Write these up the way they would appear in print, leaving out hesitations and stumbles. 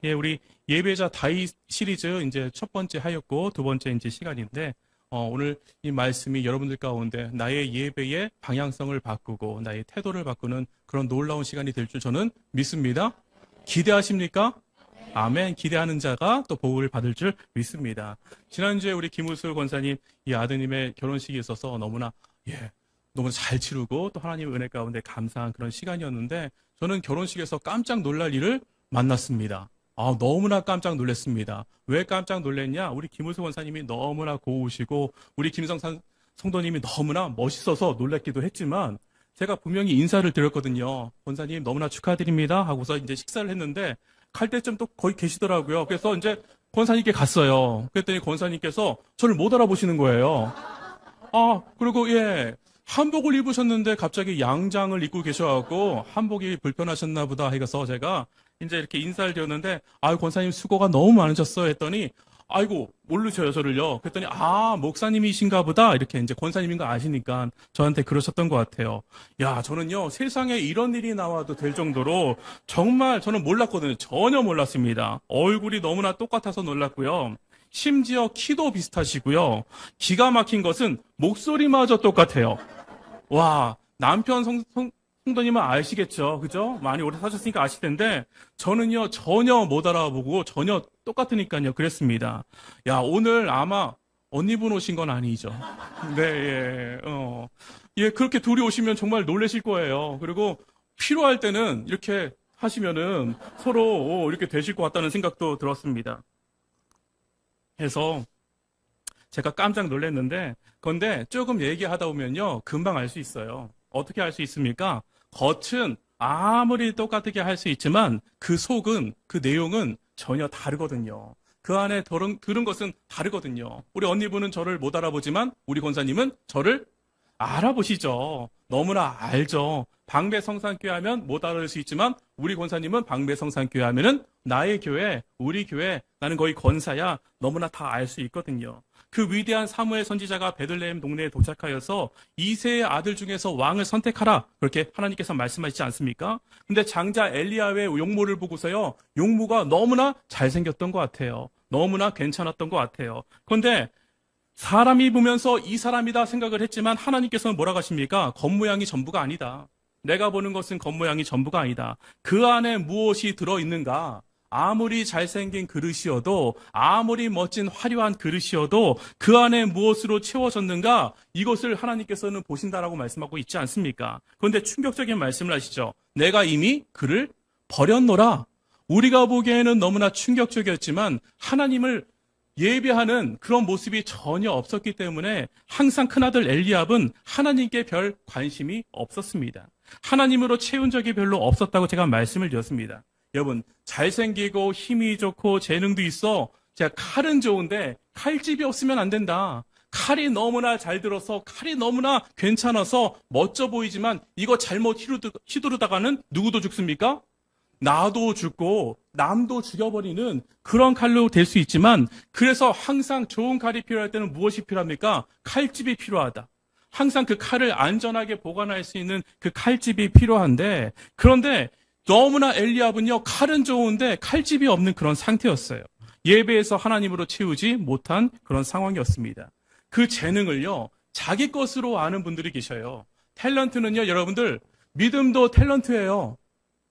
예, 우리 예배자 다윗 시리즈 이제 첫 번째 하였고 두 번째 이제 시간인데 오늘 이 말씀이 여러분들 가운데 나의 예배의 방향성을 바꾸고 나의 태도를 바꾸는 그런 놀라운 시간이 될 줄 저는 믿습니다. 기대하십니까? 아멘. 기대하는 자가 또 복을 받을 줄 믿습니다. 지난주에 우리 김우술 권사님 이 아드님의 결혼식이 있어서 너무나 잘 치르고 또 하나님의 은혜 가운데 감사한 그런 시간이었는데 저는 결혼식에서 깜짝 놀랄 일을 만났습니다. 너무나 깜짝 놀랐습니다. 왜 깜짝 놀랐냐? 우리 김우수 권사님이 너무나 고우시고 우리 김성산 성도님이 너무나 멋있어서 놀랐기도 했지만 제가 분명히 인사를 드렸거든요. 권사님 너무나 축하드립니다 하고서 이제 식사를 했는데 갈 때쯤 또 거기 계시더라고요. 그래서 이제 권사님께 갔어요. 그랬더니 권사님께서 저를 못 알아보시는 거예요. 그리고 한복을 입으셨는데 갑자기 양장을 입고 계셔갖고 한복이 불편하셨나 보다 해서 제가 이제 이렇게 인사를 드렸는데 권사님 수고가 너무 많으셨어요 했더니 모르셔요 저를요. 그랬더니 목사님이신가 보다 이렇게 이제 권사님인 거 아시니까 저한테 그러셨던 것 같아요. 저는요 세상에 이런 일이 나와도 될 정도로 정말 저는 몰랐거든요. 전혀 몰랐습니다. 얼굴이 너무나 똑같아서 놀랐고요. 심지어 키도 비슷하시고요. 기가 막힌 것은 목소리마저 똑같아요. 남편 성도님은 아시겠죠? 그죠? 많이 오래 사셨으니까 아실 텐데, 저는요, 전혀 못 알아보고, 전혀 똑같으니까요, 그랬습니다. 오늘 아마 언니분 오신 건 아니죠? 네, 그렇게 둘이 오시면 정말 놀라실 거예요. 그리고 필요할 때는 이렇게 하시면은 서로 이렇게 되실 것 같다는 생각도 들었습니다. 해서 제가 깜짝 놀랐는데 그런데 조금 얘기하다 보면요 금방 알 수 있어요. 어떻게 알 수 있습니까? 겉은 아무리 똑같게 할 수 있지만 그 속은 그 내용은 전혀 다르거든요. 그 안에 들은 것은 다르거든요. 우리 언니분은 저를 못 알아보지만 우리 권사님은 저를 알아보시죠. 너무나 알죠. 방배성산교회 하면 못 알아볼 수 있지만 우리 권사님은 방배성산교회 하면은 나의 교회, 우리 교회, 나는 거의 권사야. 너무나 다 알 수 있거든요. 그 위대한 사무엘 선지자가 베들레헴 동네에 도착하여서 이세의 아들 중에서 왕을 선택하라. 그렇게 하나님께서 말씀하시지 않습니까? 근데 장자 엘리야의 용모를 보고서요. 용모가 너무나 잘생겼던 것 같아요. 너무나 괜찮았던 것 같아요. 그런데 사람이 보면서 이 사람이다 생각을 했지만 하나님께서는 뭐라고 하십니까? 겉모양이 전부가 아니다. 내가 보는 것은 겉모양이 전부가 아니다. 그 안에 무엇이 들어있는가? 아무리 잘생긴 그릇이어도 아무리 멋진 화려한 그릇이어도 그 안에 무엇으로 채워졌는가? 이것을 하나님께서는 보신다라고 말씀하고 있지 않습니까? 그런데 충격적인 말씀을 하시죠. 내가 이미 그를 버렸노라. 우리가 보기에는 너무나 충격적이었지만 하나님을 예배하는 그런 모습이 전혀 없었기 때문에 항상 큰아들 엘리압은 하나님께 별 관심이 없었습니다. 하나님으로 채운 적이 별로 없었다고 제가 말씀을 드렸습니다. 여러분, 잘생기고 힘이 좋고 재능도 있어. 제가 칼은 좋은데 칼집이 없으면 안 된다. 칼이 너무나 잘 들어서 칼이 너무나 괜찮아서 멋져 보이지만 이거 잘못 휘두르다가는 누구도 죽습니까? 나도 죽고 남도 죽여버리는 그런 칼로 될 수 있지만 그래서 항상 좋은 칼이 필요할 때는 무엇이 필요합니까? 칼집이 필요하다. 항상 그 칼을 안전하게 보관할 수 있는 그 칼집이 필요한데 그런데 너무나 엘리압은요 칼은 좋은데 칼집이 없는 그런 상태였어요. 예배에서 하나님으로 채우지 못한 그런 상황이었습니다. 그 재능을요 자기 것으로 아는 분들이 계셔요. 탤런트는요 여러분들 믿음도 탤런트예요.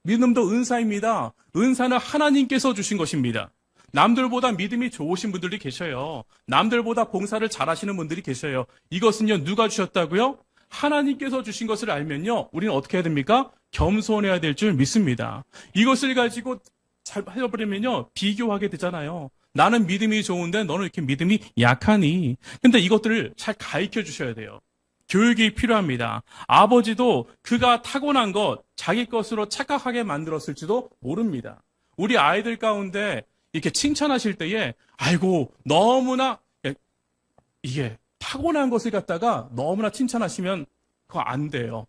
믿음도 은사입니다. 은사는 하나님께서 주신 것입니다. 남들보다 믿음이 좋으신 분들이 계셔요. 남들보다 봉사를 잘하시는 분들이 계셔요. 이것은요 누가 주셨다고요? 하나님께서 주신 것을 알면요 우리는 어떻게 해야 됩니까? 겸손해야 될 줄 믿습니다. 이것을 가지고 잘 해버리면요 비교하게 되잖아요. 나는 믿음이 좋은데 너는 이렇게 믿음이 약하니. 근데 이것들을 잘 가르쳐 주셔야 돼요. 교육이 필요합니다. 아버지도 그가 타고난 것, 자기 것으로 착각하게 만들었을지도 모릅니다. 우리 아이들 가운데 이렇게 칭찬하실 때에 너무나 이게 타고난 것을 갖다가 너무나 칭찬하시면 그거 안 돼요.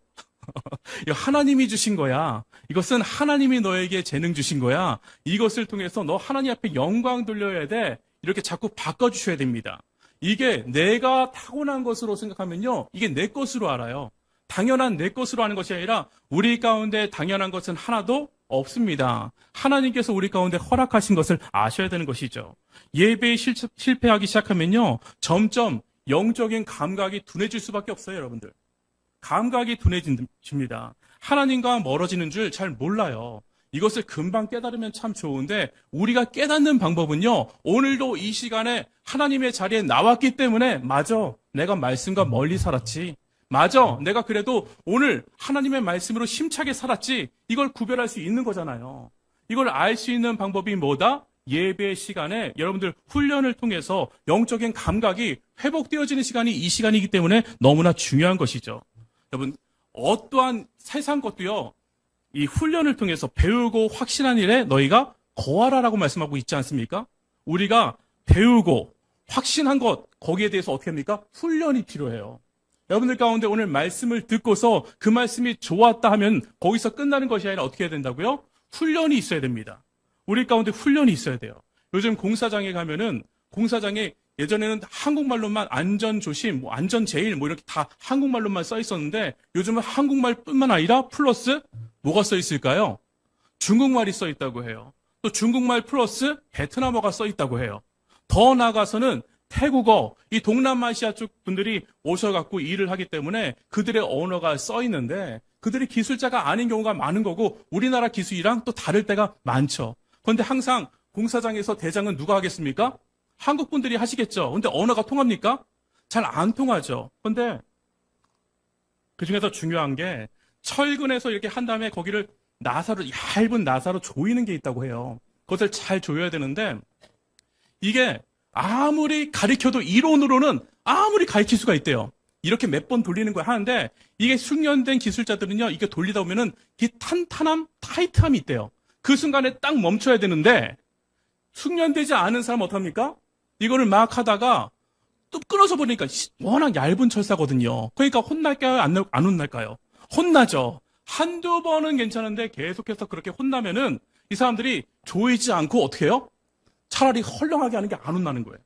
이거 하나님이 주신 거야. 이것은 하나님이 너에게 재능 주신 거야. 이것을 통해서 너 하나님 앞에 영광 돌려야 돼. 이렇게 자꾸 바꿔주셔야 됩니다. 이게 내가 타고난 것으로 생각하면요. 이게 내 것으로 알아요. 당연한 내 것으로 하는 것이 아니라 우리 가운데 당연한 것은 하나도 없습니다. 하나님께서 우리 가운데 허락하신 것을 아셔야 되는 것이죠. 예배에 실패하기 시작하면요, 점점 영적인 감각이 둔해질 수밖에 없어요, 여러분들. 감각이 둔해집니다. 하나님과 멀어지는 줄 잘 몰라요. 이것을 금방 깨달으면 참 좋은데, 우리가 깨닫는 방법은요, 오늘도 이 시간에 하나님의 자리에 나왔기 때문에, 맞아, 내가 말씀과 멀리 살았지. 맞아, 내가 그래도 오늘 하나님의 말씀으로 힘차게 살았지. 이걸 구별할 수 있는 거잖아요. 이걸 알 수 있는 방법이 뭐다? 예배 시간에 여러분들 훈련을 통해서 영적인 감각이 회복되어지는 시간이 이 시간이기 때문에 너무나 중요한 것이죠. 여러분, 어떠한 세상 것도요, 이 훈련을 통해서 배우고 확신한 일에 너희가 거하라라고 말씀하고 있지 않습니까? 우리가 배우고 확신한 것, 거기에 대해서 어떻게 합니까? 훈련이 필요해요. 여러분들 가운데 오늘 말씀을 듣고서 그 말씀이 좋았다 하면 거기서 끝나는 것이 아니라 어떻게 해야 된다고요? 훈련이 있어야 됩니다. 우리 가운데 훈련이 있어야 돼요. 요즘 공사장에 가면은 공사장에 예전에는 한국말로만 안전조심, 안전제일 이렇게 다 한국말로만 써 있었는데 요즘은 한국말뿐만 아니라 플러스 뭐가 써 있을까요? 중국말이 써 있다고 해요. 또 중국말 플러스 베트남어가 써 있다고 해요. 더 나아가서는 태국어, 이 동남아시아 쪽 분들이 오셔갖고 일을 하기 때문에 그들의 언어가 써 있는데 그들이 기술자가 아닌 경우가 많은 거고 우리나라 기술이랑 또 다를 때가 많죠. 그런데 항상 공사장에서 대장은 누가 하겠습니까? 한국 분들이 하시겠죠. 근데 언어가 통합니까? 잘 안 통하죠. 그런데 그 중에서 중요한 게 철근에서 이렇게 한 다음에 거기를 나사로, 얇은 나사로 조이는 게 있다고 해요. 그것을 잘 조여야 되는데 이게 아무리 가르쳐도 이론으로는 아무리 가르칠 수가 있대요. 이렇게 몇 번 돌리는 거 하는데 이게 숙련된 기술자들은요, 이게 돌리다 보면은 이 탄탄함, 타이트함이 있대요. 그 순간에 딱 멈춰야 되는데 숙련되지 않은 사람은 어떡합니까? 이거를 막 하다가 또 끊어져 버리니까 워낙 얇은 철사거든요. 그러니까 혼날까요? 안 혼날까요? 혼나죠. 한두 번은 괜찮은데 계속해서 그렇게 혼나면은 이 사람들이 조이지 않고 어떻게 해요? 차라리 헐렁하게 하는 게 안 혼나는 거예요.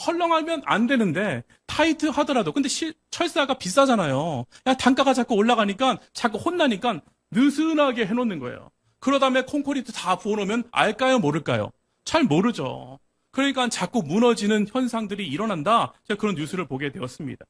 헐렁하면 안 되는데 타이트 하더라도 근데 철사가 비싸잖아요. 야, 단가가 자꾸 올라가니까 자꾸 혼나니까 느슨하게 해놓는 거예요. 그러다 다음에 콘크리트 다 부어놓으면 알까요? 모를까요? 잘 모르죠. 그러니까 자꾸 무너지는 현상들이 일어난다. 제가 그런 뉴스를 보게 되었습니다.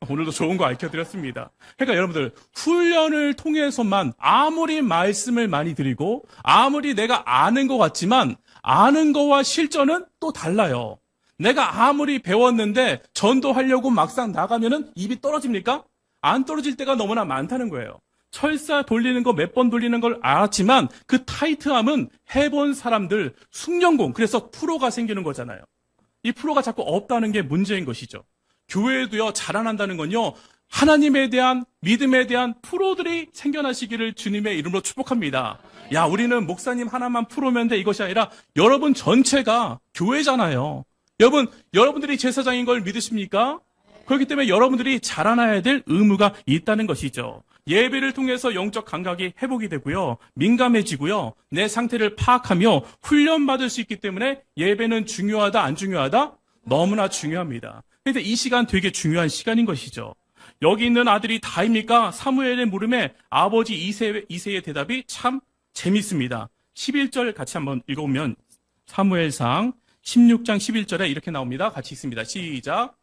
오늘도 좋은 거 알려드렸습니다. 그러니까 여러분들, 훈련을 통해서만 아무리 말씀을 많이 드리고, 아무리 내가 아는 것 같지만, 아는 거와 실전은 또 달라요. 내가 아무리 배웠는데, 전도하려고 막상 나가면은 입이 떨어집니까? 안 떨어질 때가 너무나 많다는 거예요. 철사 돌리는 거 몇 번 돌리는 걸 알았지만, 그 타이트함은 해본 사람들, 숙련공, 그래서 프로가 생기는 거잖아요. 이 프로가 자꾸 없다는 게 문제인 것이죠. 교회도요, 자라난다는 건요, 하나님에 대한, 믿음에 대한 프로들이 생겨나시기를 주님의 이름으로 축복합니다. 야, 우리는 목사님 하나만 프로면 돼, 이것이 아니라 여러분 전체가 교회잖아요. 여러분들이 제사장인 걸 믿으십니까? 그렇기 때문에 여러분들이 자라나야 될 의무가 있다는 것이죠. 예배를 통해서 영적 감각이 회복이 되고요, 민감해지고요, 내 상태를 파악하며 훈련받을 수 있기 때문에 예배는 중요하다, 안 중요하다? 너무나 중요합니다. 그런데 이 시간 되게 중요한 시간인 것이죠. 여기 있는 아들이 다입니까? 사무엘의 물음에 아버지 이새의 대답이 참 재밌습니다. 11절 같이 한번 읽어보면 사무엘상 16장 11절에 이렇게 나옵니다. 같이 읽습니다. 시작.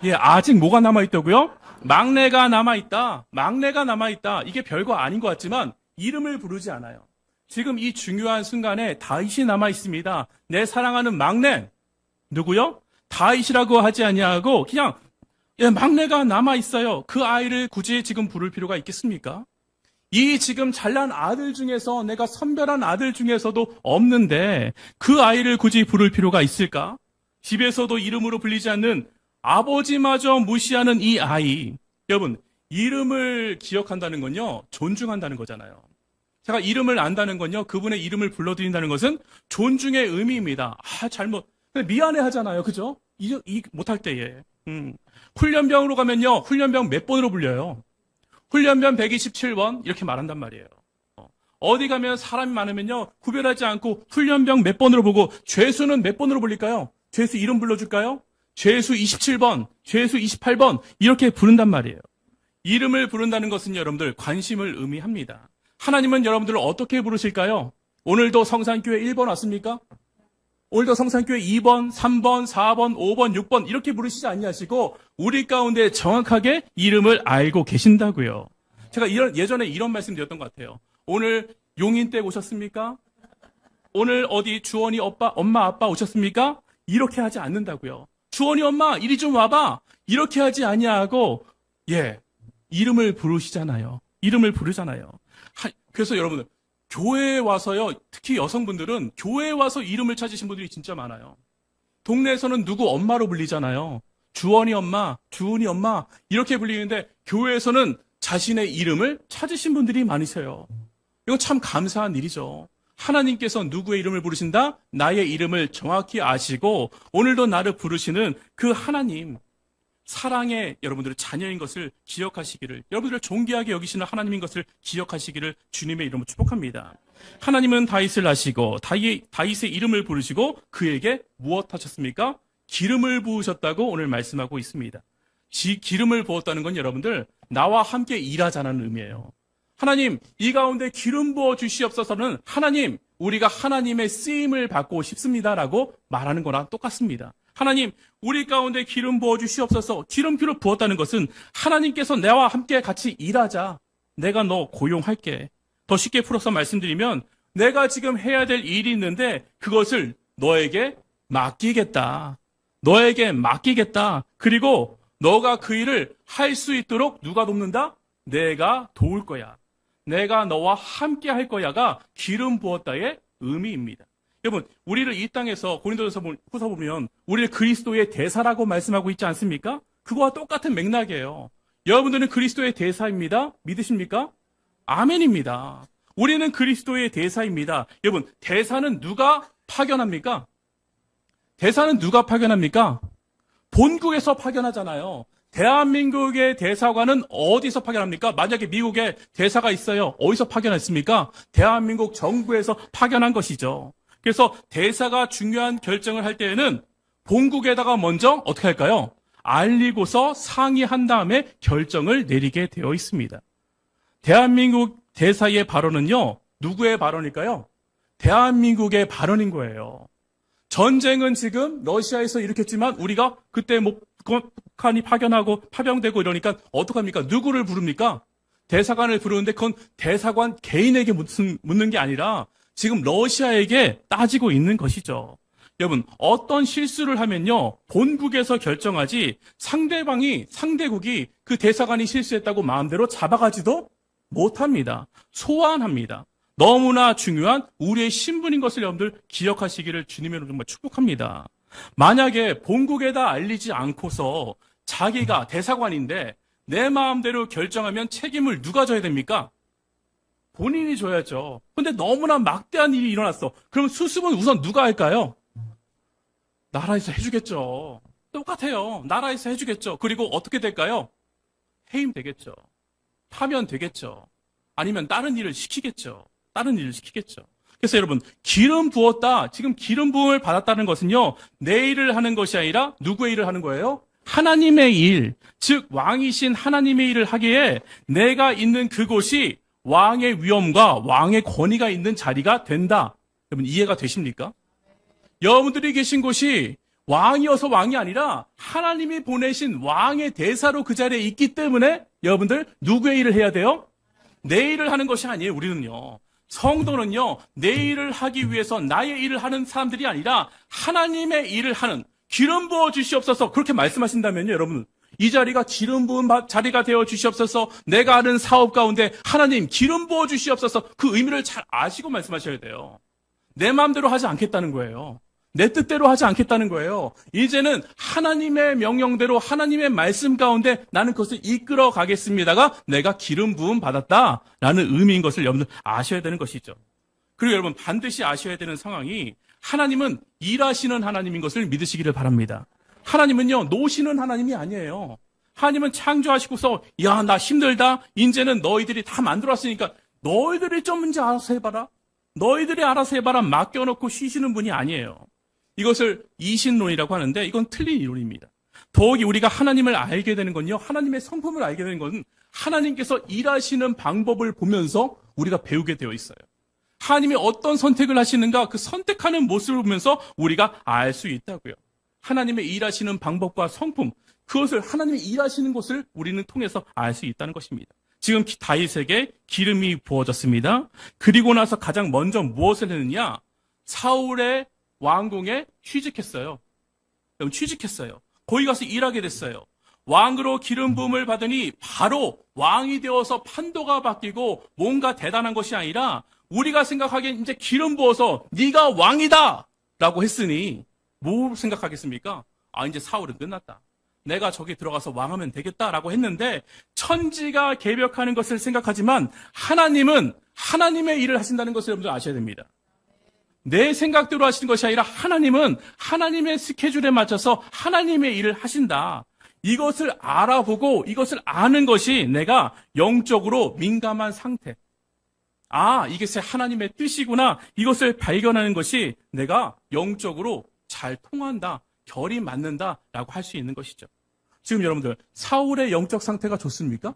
예, 아직 뭐가 남아있다고요? 막내가 남아있다. 막내가 남아있다. 이게 별거 아닌 것 같지만 이름을 부르지 않아요. 지금 이 중요한 순간에 다윗이 남아있습니다. 내 사랑하는 막내. 누구요? 다윗이라고 하지 아니하고 그냥 막내가 남아있어요. 그 아이를 굳이 지금 부를 필요가 있겠습니까? 이 지금 잘난 아들 중에서 내가 선별한 아들 중에서도 없는데 그 아이를 굳이 부를 필요가 있을까? 집에서도 이름으로 불리지 않는 아버지마저 무시하는 이 아이. 여러분, 이름을 기억한다는 건요, 존중한다는 거잖아요. 제가 이름을 안다는 건요, 그분의 이름을 불러드린다는 것은 존중의 의미입니다. 미안해 하잖아요. 그죠? 못할 때에. 훈련병으로 가면요, 훈련병 몇 번으로 불려요? 훈련병 127번, 이렇게 말한단 말이에요. 어디 가면 사람이 많으면요, 구별하지 않고 훈련병 몇 번으로 보고, 죄수는 몇 번으로 불릴까요? 죄수 이름 불러줄까요? 죄수 27번, 죄수 28번 이렇게 부른단 말이에요. 이름을 부른다는 것은 여러분들 관심을 의미합니다. 하나님은 여러분들을 어떻게 부르실까요? 오늘도 성산교회 1번 왔습니까? 오늘도 성산교회 2번, 3번, 4번, 5번, 6번 이렇게 부르시지 아니하시고 우리 가운데 정확하게 이름을 알고 계신다고요. 제가 예전에 이런 말씀 드렸던 것 같아요. 오늘 용인댁 오셨습니까? 오늘 어디 주원이 엄마 아빠 오셨습니까? 이렇게 하지 않는다고요. 주원이 엄마 이리 좀 와봐. 이렇게 하지 아니하고 이름을 부르시잖아요. 이름을 부르잖아요. 그래서 여러분들 교회에 와서요, 특히 여성분들은 교회에 와서 이름을 찾으신 분들이 진짜 많아요. 동네에서는 누구 엄마로 불리잖아요. 주원이 엄마, 주은이 엄마 이렇게 불리는데 교회에서는 자신의 이름을 찾으신 분들이 많으세요. 이건 참 감사한 일이죠. 하나님께서 누구의 이름을 부르신다? 나의 이름을 정확히 아시고 오늘도 나를 부르시는 그 하나님, 사랑의 여러분들의 자녀인 것을 기억하시기를, 여러분들을 존귀하게 여기시는 하나님인 것을 기억하시기를 주님의 이름으로 축복합니다. 하나님은 다윗을 아시고 다윗의 이름을 부르시고 그에게 무엇 하셨습니까? 기름을 부으셨다고 오늘 말씀하고 있습니다. 기름을 부었다는 건 여러분들 나와 함께 일하자는 의미예요. 하나님, 이 가운데 기름 부어 주시옵소서는 하나님, 우리가 하나님의 쓰임을 받고 싶습니다라고 말하는 거랑 똑같습니다. 하나님, 우리 가운데 기름 부어 주시옵소서. 기름기를 부었다는 것은 하나님께서 나와 함께 같이 일하자. 내가 너 고용할게. 더 쉽게 풀어서 말씀드리면 내가 지금 해야 될 일이 있는데 그것을 너에게 맡기겠다. 너에게 맡기겠다. 그리고 너가 그 일을 할 수 있도록 누가 돕는다? 내가 도울 거야. 내가 너와 함께 할 거야가 기름 부었다의 의미입니다. 여러분, 우리를 이 땅에서 고린도전서 후서 보면 우리를 그리스도의 대사라고 말씀하고 있지 않습니까? 그거와 똑같은 맥락이에요. 여러분들은 그리스도의 대사입니다. 믿으십니까? 아멘입니다. 우리는 그리스도의 대사입니다. 여러분, 대사는 누가 파견합니까? 대사는 누가 파견합니까? 본국에서 파견하잖아요. 대한민국의 대사관은 어디서 파견합니까? 만약에 미국에 대사가 있어요. 어디서 파견했습니까? 대한민국 정부에서 파견한 것이죠. 그래서 대사가 중요한 결정을 할 때에는 본국에다가 먼저 어떻게 할까요? 알리고서 상의한 다음에 결정을 내리게 되어 있습니다. 대한민국 대사의 발언은요, 누구의 발언일까요? 대한민국의 발언인 거예요. 전쟁은 지금 러시아에서 일으켰지만 우리가 그때 북한이 파견하고 파병되고 이러니까 어떡합니까? 누구를 부릅니까? 대사관을 부르는데 그건 대사관 개인에게 묻는 게 아니라 지금 러시아에게 따지고 있는 것이죠. 여러분, 어떤 실수를 하면요, 본국에서 결정하지 상대국이 그 대사관이 실수했다고 마음대로 잡아가지도 못합니다. 소환합니다. 너무나 중요한 우리의 신분인 것을 여러분들 기억하시기를 주님으로 정말 축복합니다. 만약에 본국에다 알리지 않고서 자기가 대사관인데 내 마음대로 결정하면 책임을 누가 져야 됩니까? 본인이 져야죠. 근데 너무나 막대한 일이 일어났어. 그럼 수습은 우선 누가 할까요? 나라에서 해주겠죠. 똑같아요. 나라에서 해주겠죠. 그리고 어떻게 될까요? 해임되겠죠. 파면되겠죠. 아니면 다른 일을 시키겠죠. 그래서 여러분, 기름 부었다. 지금 기름 부음을 받았다는 것은요, 내 일을 하는 것이 아니라 누구의 일을 하는 거예요? 하나님의 일, 즉 왕이신 하나님의 일을 하기에 내가 있는 그곳이 왕의 위엄과 왕의 권위가 있는 자리가 된다. 여러분, 이해가 되십니까? 여러분들이 계신 곳이 왕이어서 왕이 아니라 하나님이 보내신 왕의 대사로 그 자리에 있기 때문에 여러분들 누구의 일을 해야 돼요? 내 일을 하는 것이 아니에요. 우리는요, 성도는요, 내 일을 하기 위해서 나의 일을 하는 사람들이 아니라 하나님의 일을 하는, 기름 부어 주시옵소서 그렇게 말씀하신다면요, 여러분, 이 자리가 기름 부은 자리가 되어 주시옵소서. 내가 하는 사업 가운데 하나님 기름 부어 주시옵소서. 그 의미를 잘 아시고 말씀하셔야 돼요. 내 마음대로 하지 않겠다는 거예요. 내 뜻대로 하지 않겠다는 거예요. 이제는 하나님의 명령대로 하나님의 말씀 가운데 나는 그것을 이끌어 가겠습니다가 내가 기름 부음 받았다라는 의미인 것을 여러분들 아셔야 되는 것이죠. 그리고 여러분, 반드시 아셔야 되는 상황이 하나님은 일하시는 하나님인 것을 믿으시기를 바랍니다. 하나님은요, 노시는 하나님이 아니에요. 하나님은 창조하시고서 야, 나 힘들다. 이제는 너희들이 다 만들었으니까 너희들이 좀 문제 알아서 해봐라. 맡겨놓고 쉬시는 분이 아니에요. 이것을 이신론이라고 하는데 이건 틀린 이론입니다. 더욱이 우리가 하나님을 알게 되는 건요, 하나님의 성품을 알게 되는 것은 하나님께서 일하시는 방법을 보면서 우리가 배우게 되어 있어요. 하나님이 어떤 선택을 하시는가 그 선택하는 모습을 보면서 우리가 알 수 있다고요. 하나님의 일하시는 방법과 성품, 그것을 하나님이 일하시는 것을 우리는 통해서 알 수 있다는 것입니다. 지금 다윗에게 기름이 부어졌습니다. 그리고 나서 가장 먼저 무엇을 했느냐? 사울의 왕궁에 취직했어요. 취직했어요. 거기 가서 일하게 됐어요. 왕으로 기름 부음을 받으니 바로 왕이 되어서 판도가 바뀌고 뭔가 대단한 것이 아니라 우리가 생각하기엔 이제 기름 부어서 네가 왕이다 라고 했으니 뭐 생각하겠습니까? 아, 이제 사울은 끝났다. 내가 저기 들어가서 왕하면 되겠다라고 했는데 천지가 개벽하는 것을 생각하지만 하나님은 하나님의 일을 하신다는 것을 여러분들 아셔야 됩니다. 내 생각대로 하시는 것이 아니라 하나님은 하나님의 스케줄에 맞춰서 하나님의 일을 하신다. 이것을 알아보고 이것을 아는 것이 내가 영적으로 민감한 상태. 아, 이게 하나님의 뜻이구나. 이것을 발견하는 것이 내가 영적으로 잘 통한다. 결이 맞는다라고 할 수 있는 것이죠. 지금 여러분들 사울의 영적 상태가 좋습니까?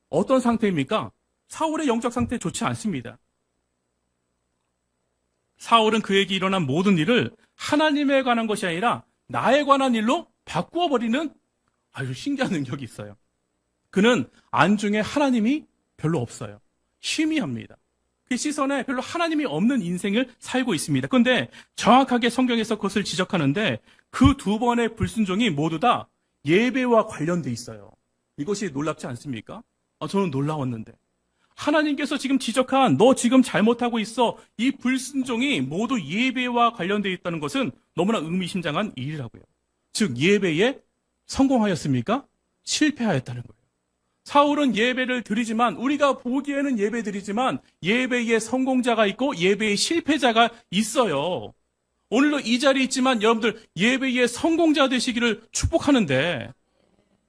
어떤 상태입니까? 사울의 영적 상태 좋지 않습니다. 사울은 그에게 일어난 모든 일을 하나님에 관한 것이 아니라 나에 관한 일로 바꾸어 버리는 아주 신기한 능력이 있어요. 그는 안중에 하나님이 별로 없어요. 희미합니다. 그 시선에 별로 하나님이 없는 인생을 살고 있습니다. 그런데 정확하게 성경에서 그것을 지적하는데 그 두 번의 불순종이 모두 다 예배와 관련돼 있어요. 이것이 놀랍지 않습니까? 저는 놀라웠는데. 하나님께서 지금 지적한 너 지금 잘못하고 있어. 이 불순종이 모두 예배와 관련되어 있다는 것은 너무나 의미심장한 일이라고요. 즉 예배에 성공하였습니까? 실패하였다는 거예요. 사울은 예배를 드리지만 우리가 보기에는 예배 드리지만 예배의 성공자가 있고 예배의 실패자가 있어요. 오늘도 이 자리에 있지만 여러분들 예배의 성공자 되시기를 축복하는데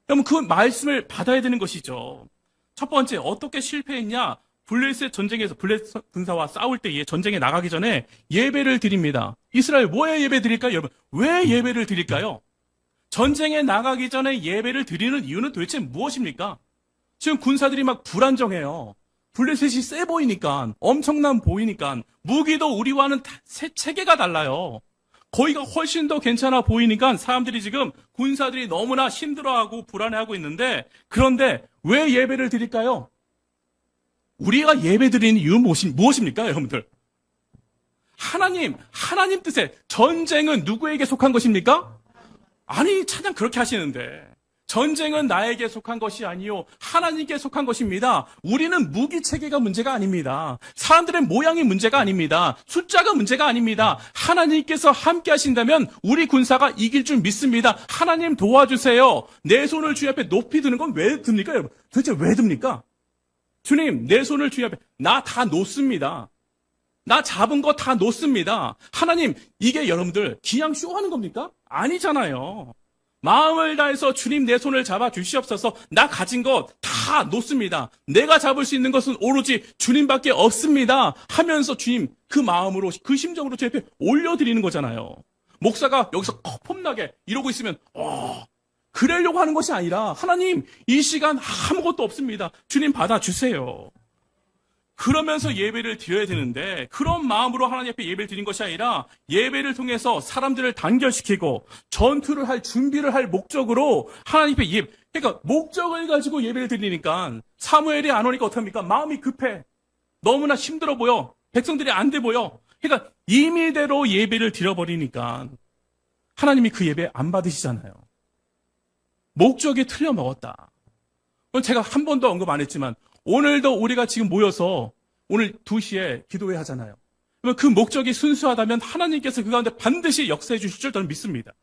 여러분 그 말씀을 받아야 되는 것이죠. 첫 번째 어떻게 실패했냐? 블레셋 전쟁에서 블레셋 군사와 싸울 때에 전쟁에 나가기 전에 예배를 드립니다. 이스라엘 뭐에 예배 드릴까요? 여러분 왜 예배를 드릴까요? 전쟁에 나가기 전에 예배를 드리는 이유는 도대체 무엇입니까? 지금 군사들이 막 불안정해요. 블레셋이 세 보이니까 엄청난 보이니까 무기도 우리와는 체계가 달라요. 거기가 훨씬 더 괜찮아 보이니까 사람들이 지금 군사들이 너무나 힘들어하고 불안해하고 있는데 그런데 왜 예배를 드릴까요? 우리가 예배 드리는 이유는 무엇입니까 여러분들? 하나님 뜻에 전쟁은 누구에게 속한 것입니까? 아니 찬양 그렇게 하시는데 전쟁은 나에게 속한 것이 아니요 하나님께 속한 것입니다. 우리는 무기 체계가 문제가 아닙니다. 사람들의 모양이 문제가 아닙니다. 숫자가 문제가 아닙니다. 하나님께서 함께 하신다면 우리 군사가 이길 줄 믿습니다. 하나님 도와주세요. 내 손을 주님 앞에 높이 드는 건 왜 듭니까 여러분? 도대체 왜 듭니까? 주님 내 손을 주님 앞에 나 다 놓습니다. 나 잡은 거 다 놓습니다. 하나님 이게 여러분들 그냥 쇼하는 겁니까? 아니잖아요. 마음을 다해서 주님 내 손을 잡아 주시옵소서. 나 가진 것 다 놓습니다. 내가 잡을 수 있는 것은 오로지 주님밖에 없습니다. 하면서 주님 그 마음으로 그 심정으로 제 앞에 올려드리는 거잖아요. 목사가 여기서 컵폼나게 이러고 있으면 그러려고 하는 것이 아니라 하나님 이 시간 아무것도 없습니다. 주님 받아주세요. 그러면서 예배를 드려야 되는데 그런 마음으로 하나님 앞에 예배를 드린 것이 아니라 예배를 통해서 사람들을 단결시키고 전투를 할 준비를 할 목적으로 하나님 앞에 그러니까 목적을 가지고 예배를 드리니까 사무엘이 안 오니까 어떡합니까? 마음이 급해. 너무나 힘들어 보여. 백성들이 안 돼 보여. 그러니까 임의대로 예배를 드려버리니까 하나님이 그 예배 안 받으시잖아요. 목적이 틀려 먹었다. 제가 한 번도 언급 안 했지만 오늘도 우리가 지금 모여서 오늘 2시에 기도회 하잖아요. 그러면 그 목적이 순수하다면 하나님께서 그 가운데 반드시 역사해 주실 줄 저는 믿습니다.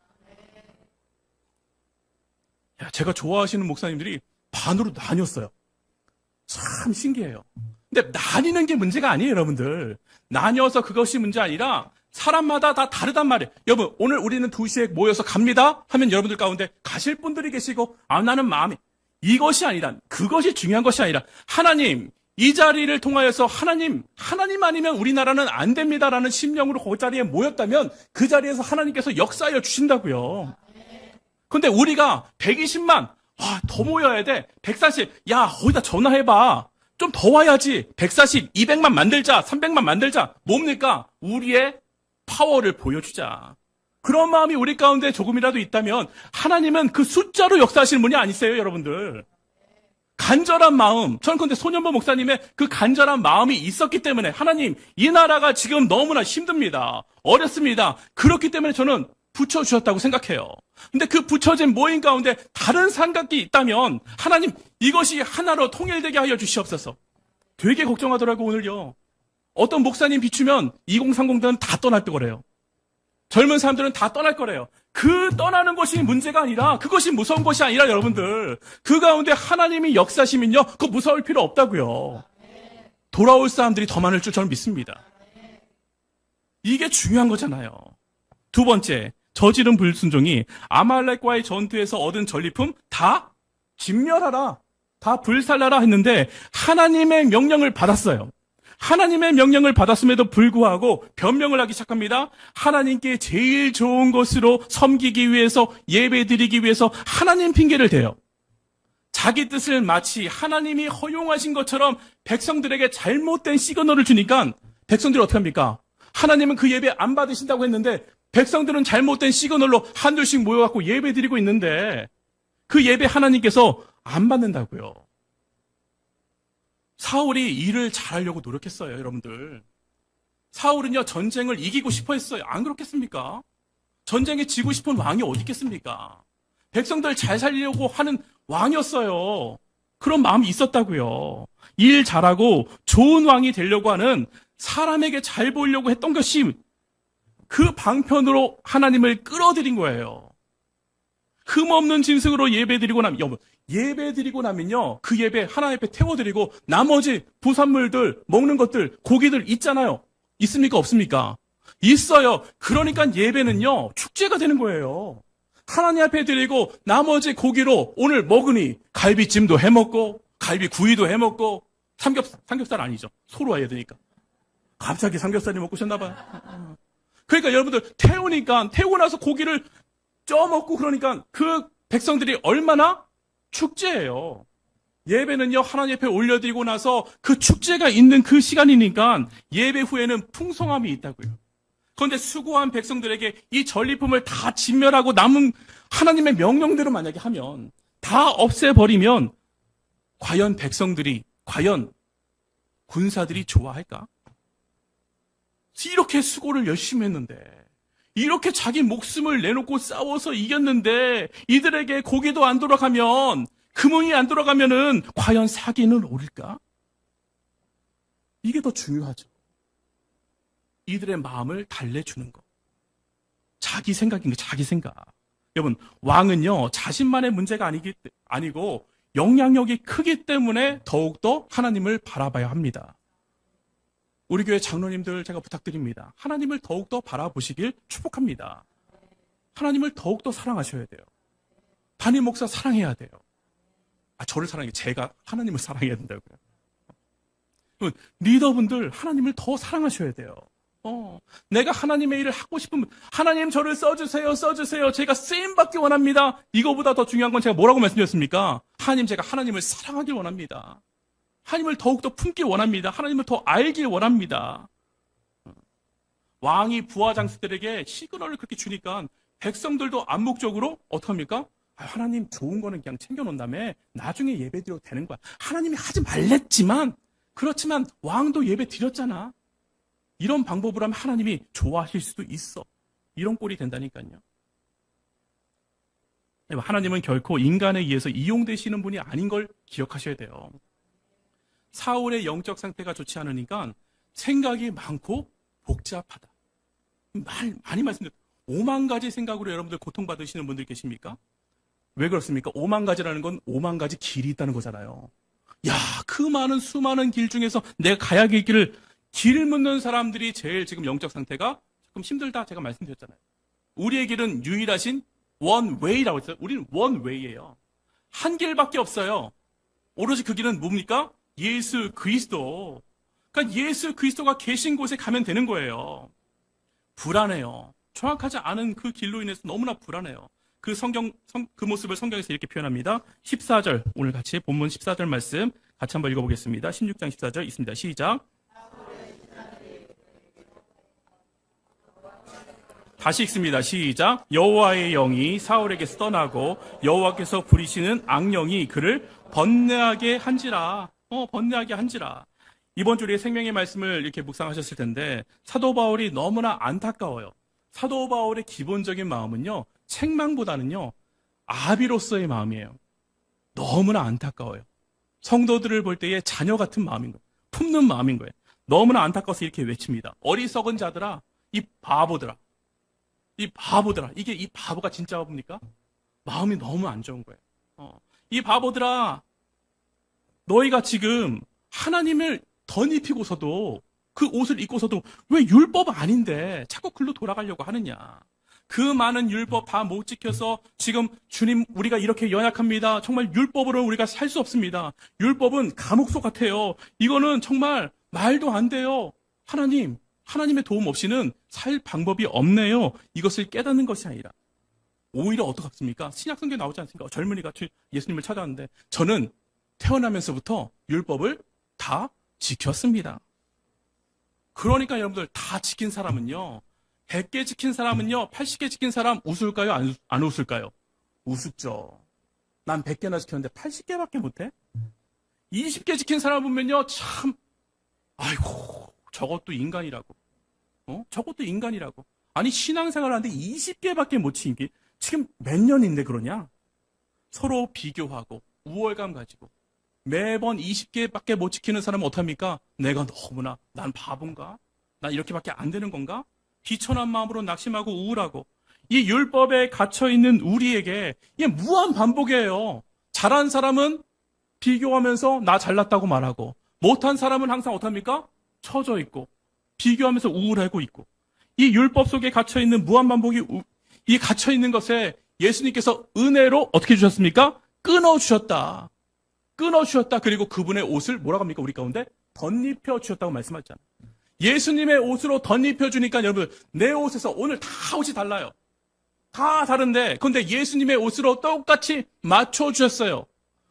제가 좋아하시는 목사님들이 반으로 나뉘었어요. 참 신기해요. 근데 나뉘는 게 문제가 아니에요, 여러분들. 나뉘어서 그것이 문제 아니라 사람마다 다 다르단 말이에요. 여러분, 오늘 우리는 2시에 모여서 갑니다 하면 여러분들 가운데 가실 분들이 계시고 나는 마음이 이것이 아니라 그것이 중요한 것이 아니라 하나님 이 자리를 통하여서 하나님 아니면 우리나라는 안 됩니다라는 심령으로 그 자리에 모였다면 그 자리에서 하나님께서 역사하여 주신다고요. 근데 우리가 120만, 더 모여야 돼. 140, 야, 거기다 전화해봐. 좀 더 와야지. 140, 200만 만들자. 300만 만들자. 뭡니까? 우리의 파워를 보여주자. 그런 마음이 우리 가운데 조금이라도 있다면 하나님은 그 숫자로 역사하시는 분이 아니세요, 여러분들. 간절한 마음, 저는 근데 손현보 목사님의 그 간절한 마음이 있었기 때문에 하나님, 이 나라가 지금 너무나 힘듭니다. 어렵습니다. 그렇기 때문에 저는 붙여주셨다고 생각해요. 근데 그 붙여진 모임 가운데 다른 생각이 있다면 하나님, 이것이 하나로 통일되게 하여 주시옵소서. 되게 걱정하더라고, 오늘요. 어떤 목사님 비추면 2030들은 다 떠날 거래요. 젊은 사람들은 다 떠날 거래요. 그 떠나는 것이 문제가 아니라, 그것이 무서운 것이 아니라 여러분들, 그 가운데 하나님이 역사시면요, 그거 무서울 필요 없다고요. 돌아올 사람들이 더 많을 줄 저는 믿습니다. 이게 중요한 거잖아요. 두 번째, 저지른 불순종이 아말렉과의 전투에서 얻은 전리품 다 진멸하라, 다 불살라라 했는데 하나님의 명령을 받았어요. 하나님의 명령을 받았음에도 불구하고 변명을 하기 시작합니다. 하나님께 제일 좋은 것으로 섬기기 위해서, 예배드리기 위해서 하나님 핑계를 대요. 자기 뜻을 마치 하나님이 허용하신 것처럼 백성들에게 잘못된 시그널을 주니까 백성들이 어떻게 합니까? 하나님은 그 예배 안 받으신다고 했는데 백성들은 잘못된 시그널로 한둘씩 모여갖고 예배드리고 있는데 그 예배 하나님께서 안 받는다고요. 사울이 일을 잘하려고 노력했어요, 여러분들. 사울은요, 전쟁을 이기고 싶어 했어요. 안 그렇겠습니까? 전쟁에 지고 싶은 왕이 어디 있겠습니까? 백성들 잘 살리려고 하는 왕이었어요. 그런 마음이 있었다고요. 일 잘하고 좋은 왕이 되려고 하는, 사람에게 잘 보이려고 했던 것이 그 방편으로 하나님을 끌어들인 거예요. 흠없는 짐승으로 예배드리고 나면, 예배드리고 나면요, 그 예배 하나님 앞에 태워드리고 나머지 부산물들, 먹는 것들, 고기들 있잖아요. 있습니까? 없습니까? 있어요. 그러니까 예배는요, 축제가 되는 거예요. 하나님 앞에 드리고 나머지 고기로 오늘 먹으니 갈비찜도 해먹고 갈비구이도 해먹고, 삼겹살 아니죠. 소로 해야 되니까. 갑자기 삼겹살이 먹고 싶나봐요. 그러니까 여러분들 태우고 나서 고기를 쪄먹고, 그러니까 그 백성들이 얼마나 축제예요. 예배는요, 하나님 앞에 올려드리고 나서 그 축제가 있는 그 시간이니까 예배 후에는 풍성함이 있다고요. 그런데 수고한 백성들에게 이 전리품을 다 진멸하고 남은 하나님의 명령대로 만약에 하면, 다 없애버리면 과연 백성들이, 과연 군사들이 좋아할까? 이렇게 수고를 열심히 했는데, 이렇게 자기 목숨을 내놓고 싸워서 이겼는데 이들에게 고기도 안 돌아가면, 금은이 안 돌아가면은 과연 사기는 오를까? 이게 더 중요하죠. 이들의 마음을 달래주는 것. 자기 생각인 거, 자기 생각. 여러분, 왕은요, 자신만의 문제가 아니고 영향력이 크기 때문에 더욱더 하나님을 바라봐야 합니다. 우리 교회 장로님들 제가 부탁드립니다. 하나님을 더욱더 바라보시길 축복합니다. 하나님을 더욱더 사랑하셔야 돼요. 담임 목사 사랑해야 돼요. 저를 사랑해. 제가 하나님을 사랑해야 된다고요. 리더분들 하나님을 더 사랑하셔야 돼요. 내가 하나님의 일을 하고 싶으면 하나님 저를 써주세요. 제가 쓰임받기 원합니다. 이거보다 더 중요한 건 제가 뭐라고 말씀드렸습니까? 하나님, 제가 하나님을 사랑하길 원합니다. 하나님을 더욱더 품길 원합니다. 하나님을 더 알길 원합니다. 왕이 부하장수들에게 시그널을 그렇게 주니까 백성들도 암묵적으로 어떡합니까? 하나님 좋은 거는 그냥 챙겨놓은 다음에 나중에 예배 드려도 되는 거야. 하나님이 하지 말랬지만, 그렇지만 왕도 예배 드렸잖아. 이런 방법으로 하면 하나님이 좋아하실 수도 있어. 이런 꼴이 된다니까요. 하나님은 결코 인간에 의해서 이용되시는 분이 아닌 걸 기억하셔야 돼요. 사울의 영적 상태가 좋지 않으니까 생각이 많고 복잡하다. 많이 말씀드렸죠. 5만 가지 생각으로 여러분들 고통받으시는 분들 계십니까? 왜 그렇습니까? 5만 가지라는 건 5만 가지 길이 있다는 거잖아요. 야, 그 많은 수많은 길 중에서 내가 가야 할 길을 길 묻는 사람들이 제일 지금 영적 상태가 조금 힘들다, 제가 말씀드렸잖아요. 우리의 길은 유일하신 one way라고 했어요. 우리는 one way예요. 한 길밖에 없어요. 오로지 그 길은 뭡니까? 예수 그리스도. 그러니까 예수 그리스도가 계신 곳에 가면 되는 거예요. 불안해요. 정확하지 않은 그 길로 인해서 너무나 불안해요. 그 모습을 성경에서 이렇게 표현합니다. 14절, 오늘 같이 본문 14절 말씀 같이 한번 읽어보겠습니다. 16장 14절 있습니다. 시작. 다시 읽습니다. 시작. 여호와의 영이 사울에게서 떠나고 여호와께서 부리시는 악령이 그를 번뇌하게 한지라. 번뇌하게 한지라. 이번 주에 생명의 말씀을 이렇게 묵상하셨을 텐데 사도 바울이 너무나 안타까워요. 사도 바울의 기본적인 마음은요, 책망보다는요, 아비로서의 마음이에요. 너무나 안타까워요. 성도들을 볼 때의 자녀 같은 마음인 거예요. 품는 마음인 거예요. 너무나 안타까워서 이렇게 외칩니다. 어리석은 자들아, 이 바보들아. 이 바보들아. 이게 이 바보가 진짜 바보입니까? 마음이 너무 안 좋은 거예요. 이 바보들아, 너희가 지금 하나님을 덧입히고서도 그 옷을 입고서도 왜 율법 아닌데 자꾸 글로 돌아가려고 하느냐. 그 많은 율법 다 못 지켜서 지금 주님 우리가 이렇게 연약합니다. 정말 율법으로는 우리가 살 수 없습니다. 율법은 감옥소 같아요. 이거는 정말 말도 안 돼요. 하나님의 도움 없이는 살 방법이 없네요. 이것을 깨닫는 것이 아니라 오히려 어떻습니까? 신약성경에 나오지 않습니까? 젊은이가 예수님을 찾아왔는데 저는 태어나면서부터 율법을 다 지켰습니다. 그러니까 여러분들 다 지킨 사람은요, 100개 지킨 사람은요, 80개 지킨 사람 웃을까요? 안 웃을까요? 우습죠. 난 100개나 지켰는데 80개밖에 못해? 20개 지킨 사람 보면요, 참, 아이고, 저것도 인간이라고. 저것도 인간이라고. 아니, 신앙생활 하는데 20개밖에 못 지킨 게 지금 몇 년인데 그러냐? 서로 비교하고, 우월감 가지고. 매번 20개밖에 못 지키는 사람은 어떡합니까? 내가 너무나, 난 바본가? 난 이렇게밖에 안 되는 건가? 비천한 마음으로 낙심하고 우울하고. 이 율법에 갇혀있는 우리에게 이게 무한 반복이에요. 잘한 사람은 비교하면서 나 잘났다고 말하고, 못한 사람은 항상 어떡합니까? 처져 있고, 비교하면서 우울하고 있고. 이 율법 속에 갇혀있는 무한 반복이, 이 갇혀있는 것에 예수님께서 은혜로 어떻게 주셨습니까? 끊어주셨다. 끊어주셨다. 그리고 그분의 옷을 뭐라고 합니까? 우리 가운데 덧입혀 주셨다고 말씀하셨잖아요. 예수님의 옷으로 덧입혀 주니까 여러분, 내 옷에서 오늘 다 옷이 달라요. 다 다른데, 근데 예수님의 옷으로 똑같이 맞춰 주셨어요.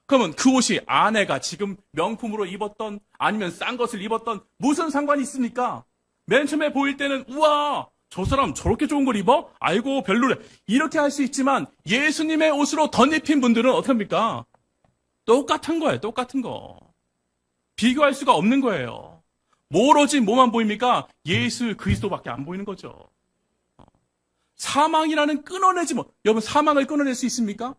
그러면 그 옷이 아내가 지금 명품으로 입었던 아니면 싼 것을 입었던 무슨 상관이 있습니까? 맨 처음에 보일 때는 우와, 저 사람 저렇게 좋은 걸 입어? 아이고 별로래. 이렇게 할 수 있지만 예수님의 옷으로 덧입힌 분들은 어떡합니까? 똑같은 거예요. 똑같은 거. 비교할 수가 없는 거예요. 오로지 뭐만 보입니까? 예수 그리스도밖에 안 보이는 거죠. 사망이라는 끊어내지 못. 여러분, 사망을 끊어낼 수 있습니까?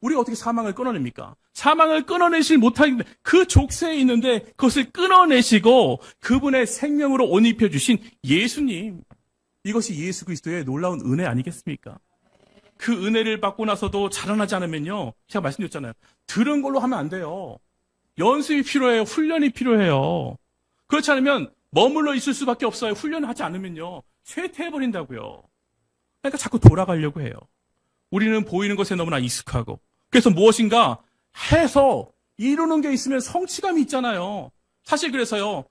우리가 어떻게 사망을 끊어냅니까? 사망을 끊어내질 못하는데 그 족쇄에 있는데 그것을 끊어내시고 그분의 생명으로 옷 입혀주신 예수님. 이것이 예수 그리스도의 놀라운 은혜 아니겠습니까? 그 은혜를 받고 나서도 자라나지 않으면요, 제가 말씀드렸잖아요. 들은 걸로 하면 안 돼요. 연습이 필요해요. 훈련이 필요해요. 그렇지 않으면 머물러 있을 수밖에 없어요. 훈련하지 않으면요, 쇠퇴해버린다고요. 그러니까 자꾸 돌아가려고 해요. 우리는 보이는 것에 너무나 익숙하고, 그래서 무엇인가 해서 이루는 게 있으면 성취감이 있잖아요. 사실 그래서요,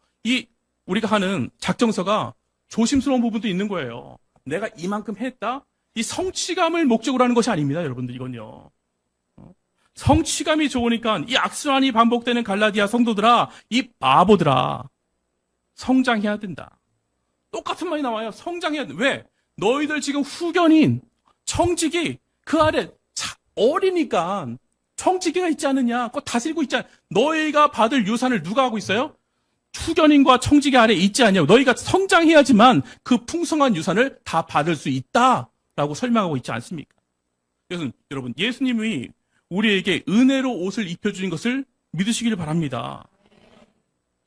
우리가 하는 작정서가 조심스러운 부분도 있는 거예요. 내가 이만큼 했다? 이 성취감을 목적으로 하는 것이 아닙니다, 여러분들, 이건요. 성취감이 좋으니까 이 악순환이 반복되는 갈라디아 성도들아, 이 바보들아, 성장해야 된다. 똑같은 말이 나와요. 성장해야 돼. 왜? 너희들 지금 후견인, 청지기, 그 아래 어리니까 청지기가 있지 않느냐? 그거 다스리고 있지 않냐? 너희가 받을 유산을 누가 하고 있어요? 후견인과 청지기 아래 있지 않냐고. 너희가 성장해야지만 그 풍성한 유산을 다 받을 수 있다라고 설명하고 있지 않습니까? 그래서 여러분, 예수님이 우리에게 은혜로 옷을 입혀주신 것을 믿으시길 바랍니다.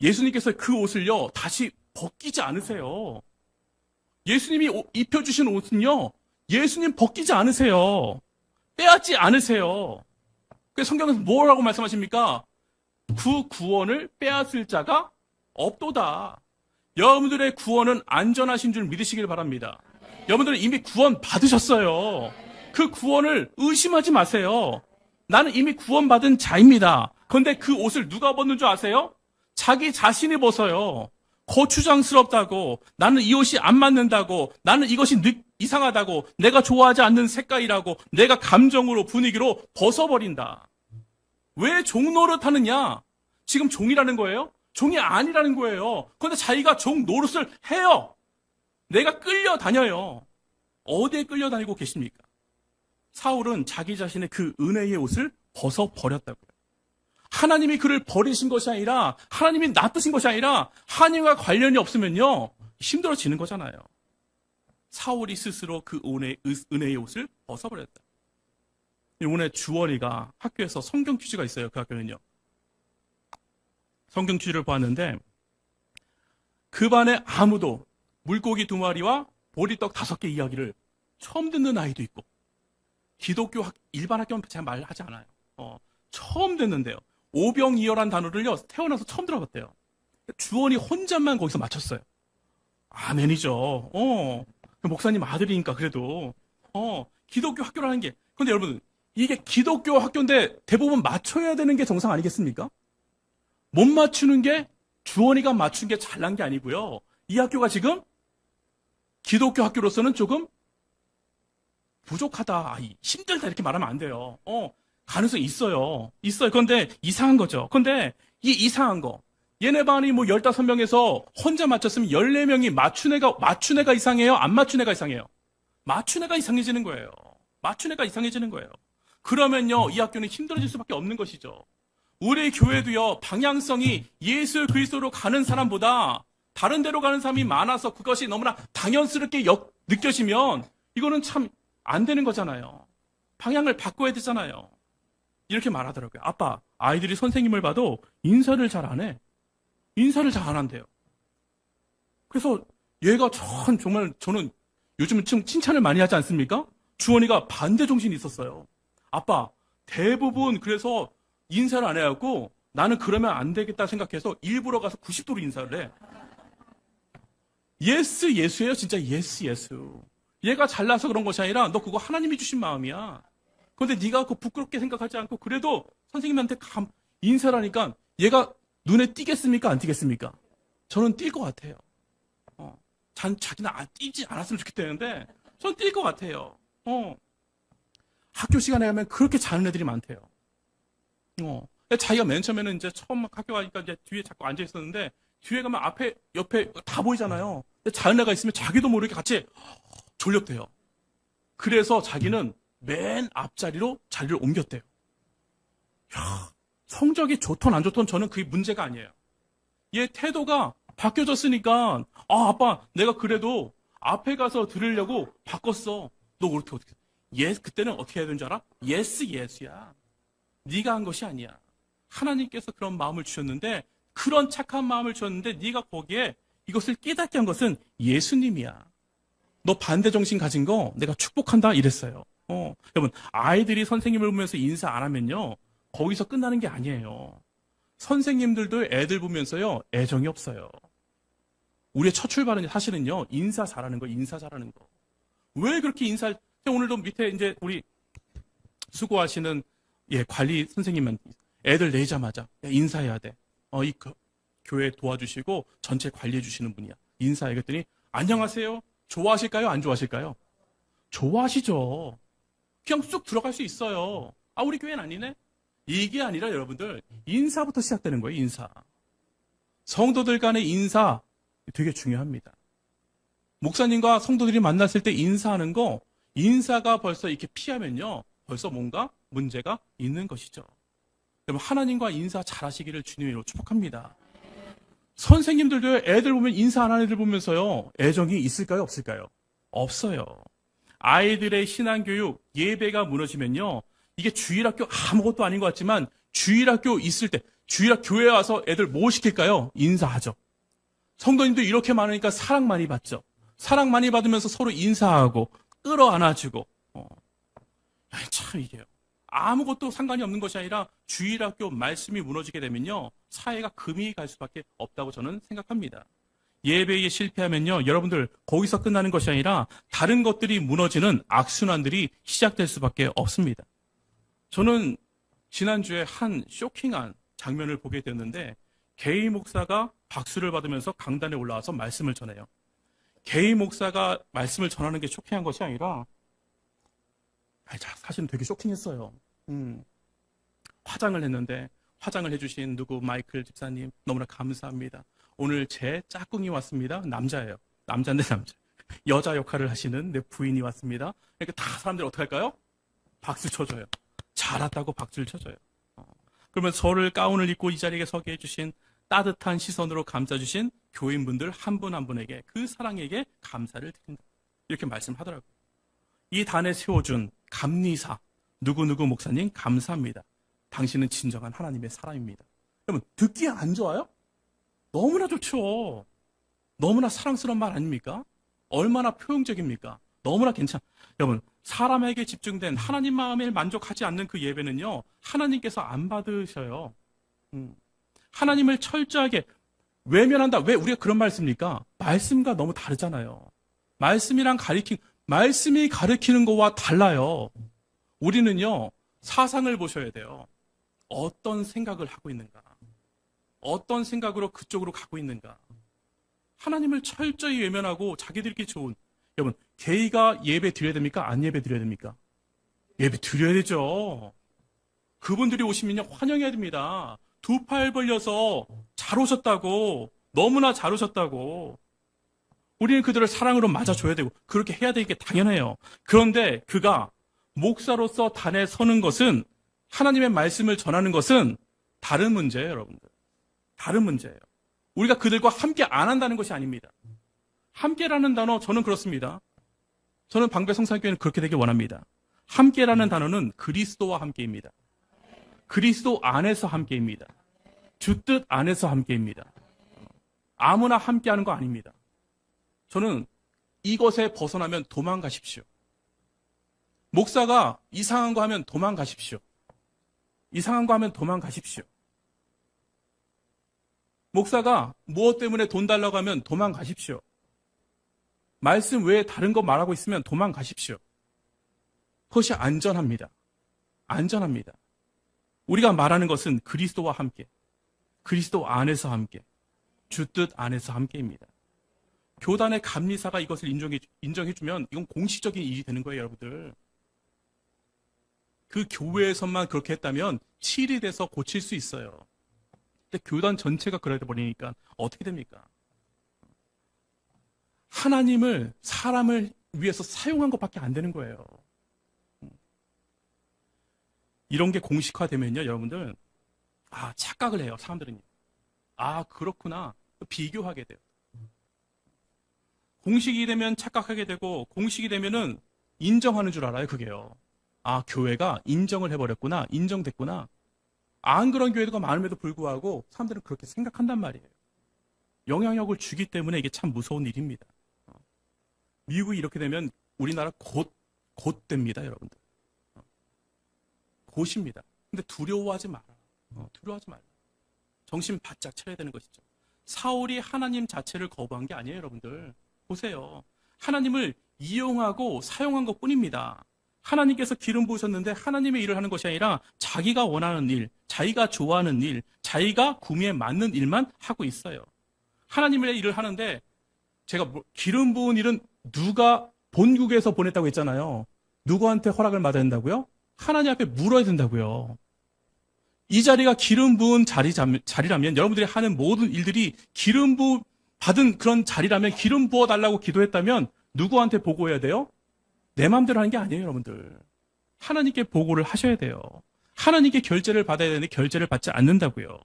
예수님께서 그 옷을요, 다시 벗기지 않으세요. 예수님이 입혀주신 옷은요, 예수님 벗기지 않으세요. 빼앗지 않으세요. 그래서 성경에서 뭐라고 말씀하십니까? 그 구원을 빼앗을 자가 없도다. 여러분들의 구원은 안전하신 줄 믿으시길 바랍니다. 여러분들은 이미 구원 받으셨어요. 그 구원을 의심하지 마세요. 나는 이미 구원받은 자입니다. 근데 그 옷을 누가 벗는 줄 아세요? 자기 자신이 벗어요. 거추장스럽다고, 나는 이 옷이 안 맞는다고, 나는 이것이 이상하다고, 내가 좋아하지 않는 색깔이라고, 내가 감정으로 분위기로 벗어버린다. 왜 종 노릇하느냐? 지금 종이라는 거예요? 종이 아니라는 거예요. 그런데 자기가 종 노릇을 해요. 내가 끌려다녀요. 어디에 끌려다니고 계십니까? 사울은 자기 자신의 그 은혜의 옷을 벗어버렸다고요. 하나님이 그를 버리신 것이 아니라, 하나님이 놔두신 것이 아니라, 하나님과 관련이 없으면요, 힘들어지는 거잖아요. 사울이 스스로 그 은혜의 옷을 벗어버렸다. 오늘 주원이가 학교에서 성경 퀴즈가 있어요. 그 학교는요. 성경 퀴즈를 보았는데, 그 반에 아무도 물고기 2마리와 보리떡 5개 이야기를 처음 듣는 아이도 있고, 기독교 일반 학교는 제가 말하지 않아요. 처음 듣는데요. 오병이어란 단어를요, 태어나서 처음 들어봤대요. 주원이 혼자만 거기서 맞췄어요. 아멘이죠. 목사님 아들이니까 그래도. 기독교 학교라는 게. 근데 여러분, 이게 기독교 학교인데 대부분 맞춰야 되는 게 정상 아니겠습니까? 못 맞추는 게 주원이가 맞춘 게 잘난 게 아니고요. 이 학교가 지금 기독교 학교로서는 조금 부족하다, 힘들다 이렇게 말하면 안 돼요. 가능성이 있어요. 그런데 이상한 거죠. 근데 이 이상한 거. 얘네 반이 뭐 15명에서 혼자 맞췄으면 14명이 맞춘 애가 이상해요? 안 맞춘 애가 이상해요? 맞춘 애가 이상해지는 거예요. 맞춘 애가 이상해지는 거예요. 그러면요, 이 학교는 힘들어질 수밖에 없는 것이죠. 우리 교회도요, 방향성이 예수 그리스도로 가는 사람보다 다른 데로 가는 사람이 많아서 그것이 너무나 당연스럽게 느껴지면 이거는 참 안 되는 거잖아요. 방향을 바꿔야 되잖아요. 이렇게 말하더라고요. 아빠, 아이들이 선생님을 봐도 인사를 잘 안 해. 인사를 잘 안 한대요. 그래서 얘가 정말 저는 요즘은 좀 칭찬을 많이 하지 않습니까? 주원이가 반대 정신이 있었어요. 아빠, 대부분 그래서 인사를 안 해갖고 나는 그러면 안 되겠다 생각해서 일부러 가서 90도로 인사를 해. 예수예요. 진짜 예수. 얘가 잘나서 그런 것이 아니라 너 그거 하나님이 주신 마음이야. 그런데 네가 그거 부끄럽게 생각하지 않고 그래도 선생님한테 인사를 하니까 얘가 눈에 띄겠습니까? 안 띄겠습니까? 저는 띌 것 같아요. 자기는 띄지 않았으면 좋겠다는데 저는 띌 것 같아요. 학교 시간에 가면 그렇게 자는 애들이 많대요. 자기가 맨 처음에는 이제 처음 학교 가니까 이제 뒤에 자꾸 앉아 있었는데 뒤에 가면 앞에 옆에 다 보이잖아요. 근데 자는 애가 있으면 자기도 모르게 같이 졸렸대요. 그래서 자기는 맨 앞자리로 자리를 옮겼대요. 성적이 좋든 안 좋든 저는 그게 문제가 아니에요. 얘 태도가 바뀌어졌으니까 아빠 내가 그래도 앞에 가서 들으려고 바꿨어. 너 어떻게 그때는 어떻게 해야 되는 줄 알아? 예스야. 네가 한 것이 아니야. 하나님께서 그런 마음을 주셨는데 그런 착한 마음을 주셨는데 네가 거기에 이것을 깨닫게 한 것은 예수님이야. 너 반대 정신 가진 거 내가 축복한다 이랬어요. 여러분 아이들이 선생님을 보면서 인사 안 하면요 거기서 끝나는 게 아니에요. 선생님들도 애들 보면서요 애정이 없어요. 우리의 첫 출발은 사실은요 인사 잘하는 거. 왜 그렇게 오늘도 밑에 이제 우리 수고하시는 관리 선생님은 애들 내자마자 인사해야 돼. 이 교회 도와주시고 전체 관리해 주시는 분이야. 인사해. 그랬더니 안녕하세요. 좋아하실까요? 안 좋아하실까요? 좋아하시죠. 그냥 쑥 들어갈 수 있어요. 우리 교회는 아니네? 이게 아니라 여러분들 인사부터 시작되는 거예요. 인사. 성도들 간의 인사 되게 중요합니다. 목사님과 성도들이 만났을 때 인사하는 거 인사가 벌써 이렇게 피하면요 벌써 뭔가 문제가 있는 것이죠. 여러분 하나님과 인사 잘하시기를 주님으로 축복합니다. 선생님들도 애들 보면 인사 안 하는 애들 보면서요 애정이 있을까요? 없을까요? 없어요. 아이들의 신앙교육 예배가 무너지면요 이게 주일학교 아무것도 아닌 것 같지만 주일학교 있을 때 교회에 와서 애들 뭐 시킬까요? 인사하죠. 성도님도 이렇게 많으니까 사랑 많이 받죠. 사랑 많이 받으면서 서로 인사하고 끌어안아주고 참 이게요. 아무것도 상관이 없는 것이 아니라 주일학교 말씀이 무너지게 되면요 사회가 금이 갈 수밖에 없다고 저는 생각합니다. 예배에 실패하면요 여러분들 거기서 끝나는 것이 아니라 다른 것들이 무너지는 악순환들이 시작될 수밖에 없습니다. 저는 지난주에 한 쇼킹한 장면을 보게 됐는데 게이 목사가 박수를 받으면서 강단에 올라와서 말씀을 전해요. 게이 목사가 말씀을 전하는 게 쇼킹한 것이 아니라 사실은 되게 쇼킹했어요. 화장을 했는데 화장을 해주신 누구 마이클 집사님 너무나 감사합니다. 오늘 제 짝꿍이 왔습니다. 남자예요. 남자인데 남자. 여자 역할을 하시는 내 부인이 왔습니다. 그러니까 다 사람들이 어떻게 할까요? 박수 쳐줘요. 잘 왔다고 박수를 쳐줘요. 그러면 저를 가운을 입고 이 자리에 서게 해주신 따뜻한 시선으로 감싸주신 교인분들 한 분 한 분에게 그 사랑에게 감사를 드린다. 이렇게 말씀하더라고요. 이 단에 세워준 감리사 누구누구 목사님 감사합니다. 당신은 진정한 하나님의 사람입니다. 여러분 듣기에 안 좋아요? 너무나 좋죠. 너무나 사랑스러운 말 아닙니까? 얼마나 표현적입니까? 너무나 여러분 사람에게 집중된 하나님 마음에 만족하지 않는 그 예배는요 하나님께서 안 받으셔요. 하나님을 철저하게 외면한다. 왜 우리가 그런 말 씁니까? 말씀과 너무 다르잖아요. 말씀이 가르치는 거와 달라요. 우리는요 사상을 보셔야 돼요. 어떤 생각을 하고 있는가? 어떤 생각으로 그쪽으로 가고 있는가? 하나님을 철저히 외면하고 자기들끼리 좋은 여러분 게이가 예배 드려야 됩니까? 안 예배 드려야 됩니까? 예배 드려야 되죠. 그분들이 오시면요 환영해야 됩니다. 두 팔 벌려서 잘 오셨다고 너무나 잘 오셨다고 우리는 그들을 사랑으로 맞아줘야 되고 그렇게 해야 되는 게 당연해요. 그런데 그가 목사로서 단에 서는 것은 하나님의 말씀을 전하는 것은 다른 문제예요. 여러분들 다른 문제예요. 우리가 그들과 함께 안 한다는 것이 아닙니다. 함께라는 단어 저는 그렇습니다. 저는 방배 성산교회는 그렇게 되길 원합니다. 함께라는 단어는 그리스도와 함께입니다. 그리스도 안에서 함께입니다. 주 뜻 안에서 함께입니다. 아무나 함께하는 거 아닙니다. 저는 이것에 벗어나면 도망가십시오. 목사가 이상한 거 하면 도망가십시오. 이상한 거 하면 도망가십시오. 목사가 무엇 때문에 돈 달라고 하면 도망가십시오. 말씀 외에 다른 거 말하고 있으면 도망가십시오. 그것이 안전합니다. 안전합니다. 우리가 말하는 것은 그리스도와 함께, 그리스도 안에서 함께, 주 뜻 안에서 함께입니다. 교단의 감리사가 이것을 인정해주면 이건 공식적인 일이 되는 거예요, 여러분들. 그 교회에서만 그렇게 했다면 7이 돼서 고칠 수 있어요. 근데 교단 전체가 그러다 보니까 어떻게 됩니까? 하나님을 사람을 위해서 사용한 것밖에 안 되는 거예요. 이런 게 공식화되면요, 여러분들 착각을 해요, 사람들은요. 그렇구나. 비교하게 돼요. 공식이 되면 착각하게 되고 공식이 되면은 인정하는 줄 알아요, 그게요. 교회가 인정을 해버렸구나, 인정됐구나. 안 그런 교회가 많음에도 불구하고 사람들은 그렇게 생각한단 말이에요. 영향력을 주기 때문에 이게 참 무서운 일입니다. 미국이 이렇게 되면 우리나라 곧 됩니다, 여러분들. 곧입니다. 근데 두려워하지 마라. 두려워하지 말라. 정신 바짝 차려야 되는 것이죠. 사울이 하나님 자체를 거부한 게 아니에요, 여러분들. 보세요. 하나님을 이용하고 사용한 것 뿐입니다. 하나님께서 기름 부으셨는데 하나님의 일을 하는 것이 아니라 자기가 원하는 일, 자기가 좋아하는 일, 자기가 구미에 맞는 일만 하고 있어요. 하나님의 일을 하는데 제가 기름 부은 일은 누가 본국에서 보냈다고 했잖아요. 누구한테 허락을 받아야 된다고요? 하나님 앞에 물어야 된다고요. 이 자리가 기름 부은 자리라면 여러분들이 하는 모든 일들이 기름 부음 받은 그런 자리라면 기름 부어달라고 기도했다면 누구한테 보고해야 돼요? 내 마음대로 하는 게 아니에요, 여러분들. 하나님께 보고를 하셔야 돼요. 하나님께 결제를 받아야 되는데 결제를 받지 않는다고요.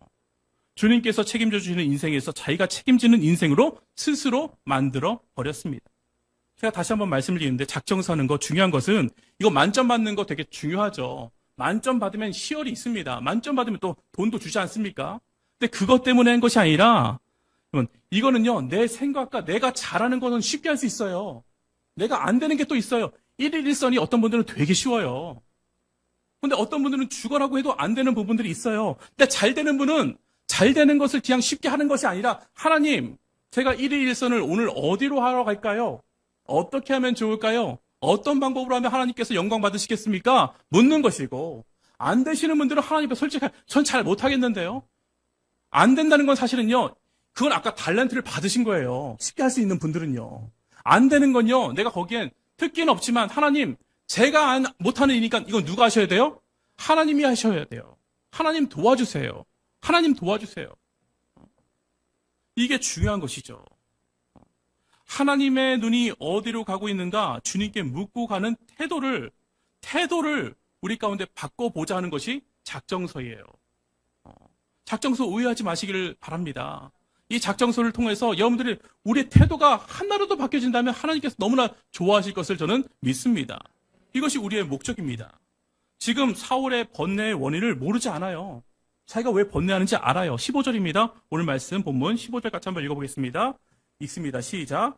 주님께서 책임져 주시는 인생에서 자기가 책임지는 인생으로 스스로 만들어 버렸습니다. 제가 다시 한번 말씀을 드리는데 작정서는 거 중요한 것은 이거 만점 받는 거 되게 중요하죠. 만점 받으면 희열이 있습니다. 만점 받으면 또 돈도 주지 않습니까? 근데 그것 때문에 한 것이 아니라 이거는요, 내 생각과 내가 잘하는 거는 쉽게 할 수 있어요. 내가 안 되는 게 또 있어요. 1일 1선이 어떤 분들은 되게 쉬워요. 근데 어떤 분들은 죽어라고 해도 안 되는 부분들이 있어요. 근데 잘 되는 분은 잘 되는 것을 그냥 쉽게 하는 것이 아니라 하나님, 제가 1일 1선을 오늘 어디로 하러 갈까요? 어떻게 하면 좋을까요? 어떤 방법으로 하면 하나님께서 영광 받으시겠습니까? 묻는 것이고 안 되시는 분들은 하나님 앞에 솔직히 전 잘 못하겠는데요. 안 된다는 건 사실은요. 그건 아까 달란트를 받으신 거예요. 쉽게 할 수 있는 분들은요. 안 되는 건요. 내가 거기엔 특기는 없지만 하나님 제가 못하는 일이니까 이건 누가 하셔야 돼요? 하나님이 하셔야 돼요. 하나님 도와주세요. 하나님 도와주세요. 이게 중요한 것이죠. 하나님의 눈이 어디로 가고 있는가 주님께 묻고 가는 태도를 우리 가운데 바꿔보자 하는 것이 작정서예요. 작정서 오해하지 마시기를 바랍니다. 이 작정서를 통해서 여러분들이 우리의 태도가 하나라도 바뀌어진다면 하나님께서 너무나 좋아하실 것을 저는 믿습니다. 이것이 우리의 목적입니다. 지금 사울의 번뇌의 원인을 모르지 않아요. 자기가 왜 번뇌하는지 알아요. 15절입니다. 오늘 말씀 본문 15절 같이 한번 읽어보겠습니다. 읽습니다. 시작.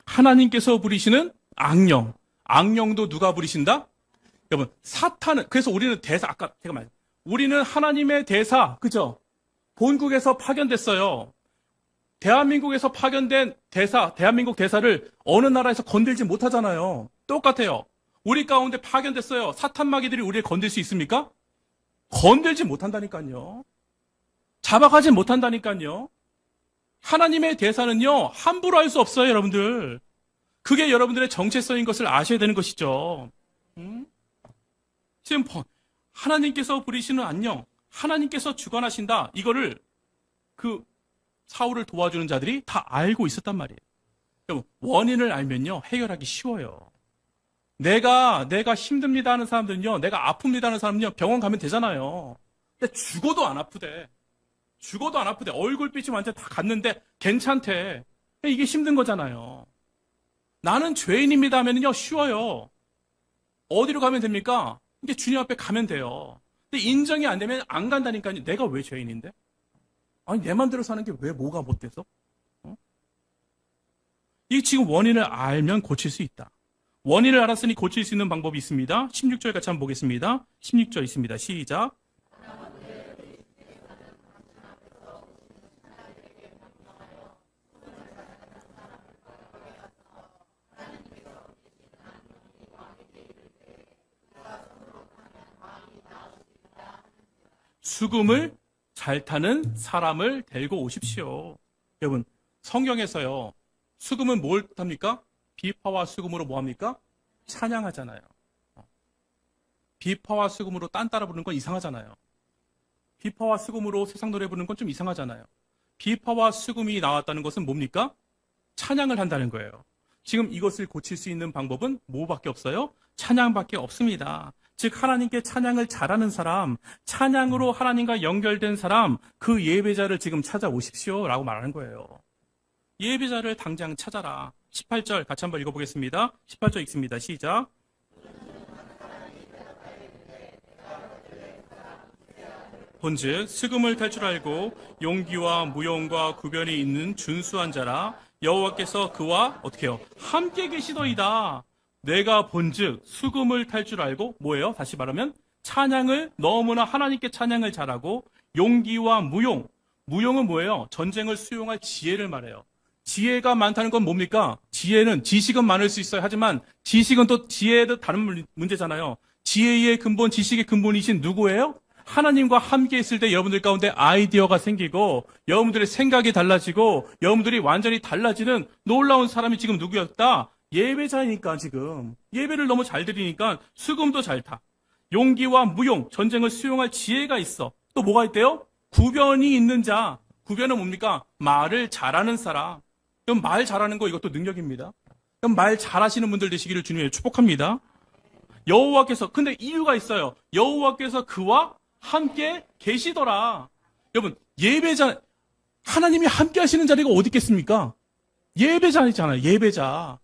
하나님께서 부리시는 악령. 악령도 누가 부리신다? 여러분, 사탄은, 그래서 우리는 아까 제가 말했죠. 우리는 하나님의 대사, 그죠? 본국에서 파견됐어요. 대한민국에서 파견된 대한민국 대사를 어느 나라에서 건들지 못하잖아요. 똑같아요. 우리 가운데 파견됐어요. 사탄 마귀들이 우리를 건들 수 있습니까? 건들지 못한다니까요. 잡아가지 못한다니까요. 하나님의 대사는요, 함부로 할 수 없어요, 여러분들. 그게 여러분들의 정체성인 것을 아셔야 되는 것이죠. 지금 하나님께서 부리시는 안녕, 하나님께서 주관하신다. 이거를 사울을 도와주는 자들이 다 알고 있었단 말이에요. 여러분, 원인을 알면요, 해결하기 쉬워요. 내가 힘듭니다 하는 사람들은요, 내가 아픕니다 하는 사람은요, 병원 가면 되잖아요. 근데 죽어도 안 아프대. 얼굴빛이 완전 다 갔는데 괜찮대. 이게 힘든 거잖아요. 나는 죄인입니다 하면요, 쉬워요. 어디로 가면 됩니까? 이게 주님 앞에 가면 돼요. 근데 인정이 안 되면 안 간다니까요. 내가 왜 죄인인데? 아니, 내 맘대로 사는 게 왜 뭐가 못돼서? 이 지금 원인을 알면 고칠 수 있다. 원인을 알았으니 고칠 수 있는 방법이 있습니다. 16절 같이 한번 보겠습니다. 16절 있습니다. 시작. 수금을 잘 타는 사람을 데리고 오십시오. 여러분, 성경에서요, 수금은 뭘 합니까? 비파와 수금으로 뭐 합니까? 찬양하잖아요. 비파와 수금으로 딴 따라 부르는 건 이상하잖아요. 비파와 수금으로 세상 노래 부르는 건 좀 이상하잖아요. 비파와 수금이 나왔다는 것은 뭡니까? 찬양을 한다는 거예요. 지금 이것을 고칠 수 있는 방법은 뭐밖에 없어요? 찬양밖에 없습니다. 즉 하나님께 찬양을 잘하는 사람, 찬양으로 하나님과 연결된 사람, 그 예배자를 지금 찾아오십시오 라고 말하는 거예요. 예배자를 당장 찾아라. 18절 같이 한번 읽어보겠습니다. 18절 읽습니다. 시작. 본즉 수금을 탈 줄 알고 용기와 무용과 구변이 있는 준수한 자라 여호와께서 그와 어떻게 해요? 함께 계시더이다. 내가 본즉 수금을 탈 줄 알고 뭐예요? 다시 말하면 찬양을 너무나 하나님께 찬양을 잘하고 용기와 무용은 뭐예요? 전쟁을 수용할 지혜를 말해요. 지혜가 많다는 건 뭡니까? 지식은 많을 수 있어요. 하지만 지식은 또 지혜도 다른 문제잖아요. 지혜의 근본, 지식의 근본이신 누구예요? 하나님과 함께 있을 때 여러분들 가운데 아이디어가 생기고 여러분들의 생각이 달라지고 여러분들이 완전히 달라지는 놀라운 사람이 지금 누구였다? 예배자이니까 지금 예배를 너무 잘 드리니까 수금도 잘 타. 용기와 무용, 전쟁을 수용할 지혜가 있어. 또 뭐가 있대요? 구변이 있는 자. 구변은 뭡니까? 말을 잘하는 사람. 그럼 말 잘하는 거 이것도 능력입니다. 그럼 말 잘하시는 분들 되시기를 주님의 축복합니다. 여호와께서, 근데 이유가 있어요. 여호와께서 그와 함께 계시더라. 여러분, 예배자, 하나님이 함께 하시는 자리가 어디 있겠습니까? 예배자이잖아요. 예배자.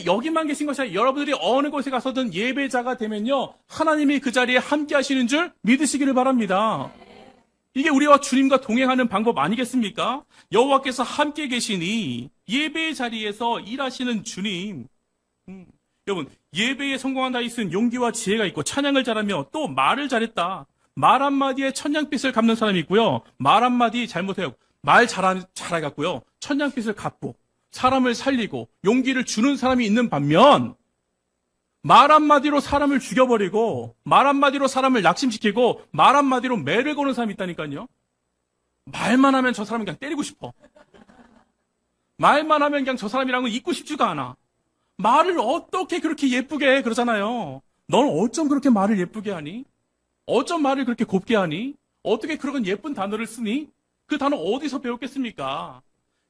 여기만 계신 것이 아니라 여러분들이 어느 곳에 가서든 예배자가 되면요, 하나님이 그 자리에 함께 하시는 줄 믿으시기를 바랍니다. 이게 우리와 주님과 동행하는 방법 아니겠습니까? 여호와께서 함께 계시니 예배의 자리에서 일하시는 주님. 여러분, 예배에 성공한 다윗은 용기와 지혜가 있고 찬양을 잘하며 또 말을 잘했다. 말 한마디에 천냥빚을 갚는 사람이 있고요. 말 한마디 잘못해요. 말 잘해갖고요. 천냥빚을 갚고 사람을 살리고 용기를 주는 사람이 있는 반면 말 한마디로 사람을 죽여버리고 말 한마디로 사람을 낙심시키고 말 한마디로 매를 거는 사람이 있다니까요. 말만 하면 저 사람은 그냥 때리고 싶어. 말만 하면 그냥 저 사람이랑은 있고 싶지가 않아. 말을 어떻게 그렇게 예쁘게 해 그러잖아요. 넌 어쩜 그렇게 말을 예쁘게 하니? 어쩜 말을 그렇게 곱게 하니? 어떻게 그런 예쁜 단어를 쓰니? 그 단어 어디서 배웠겠습니까?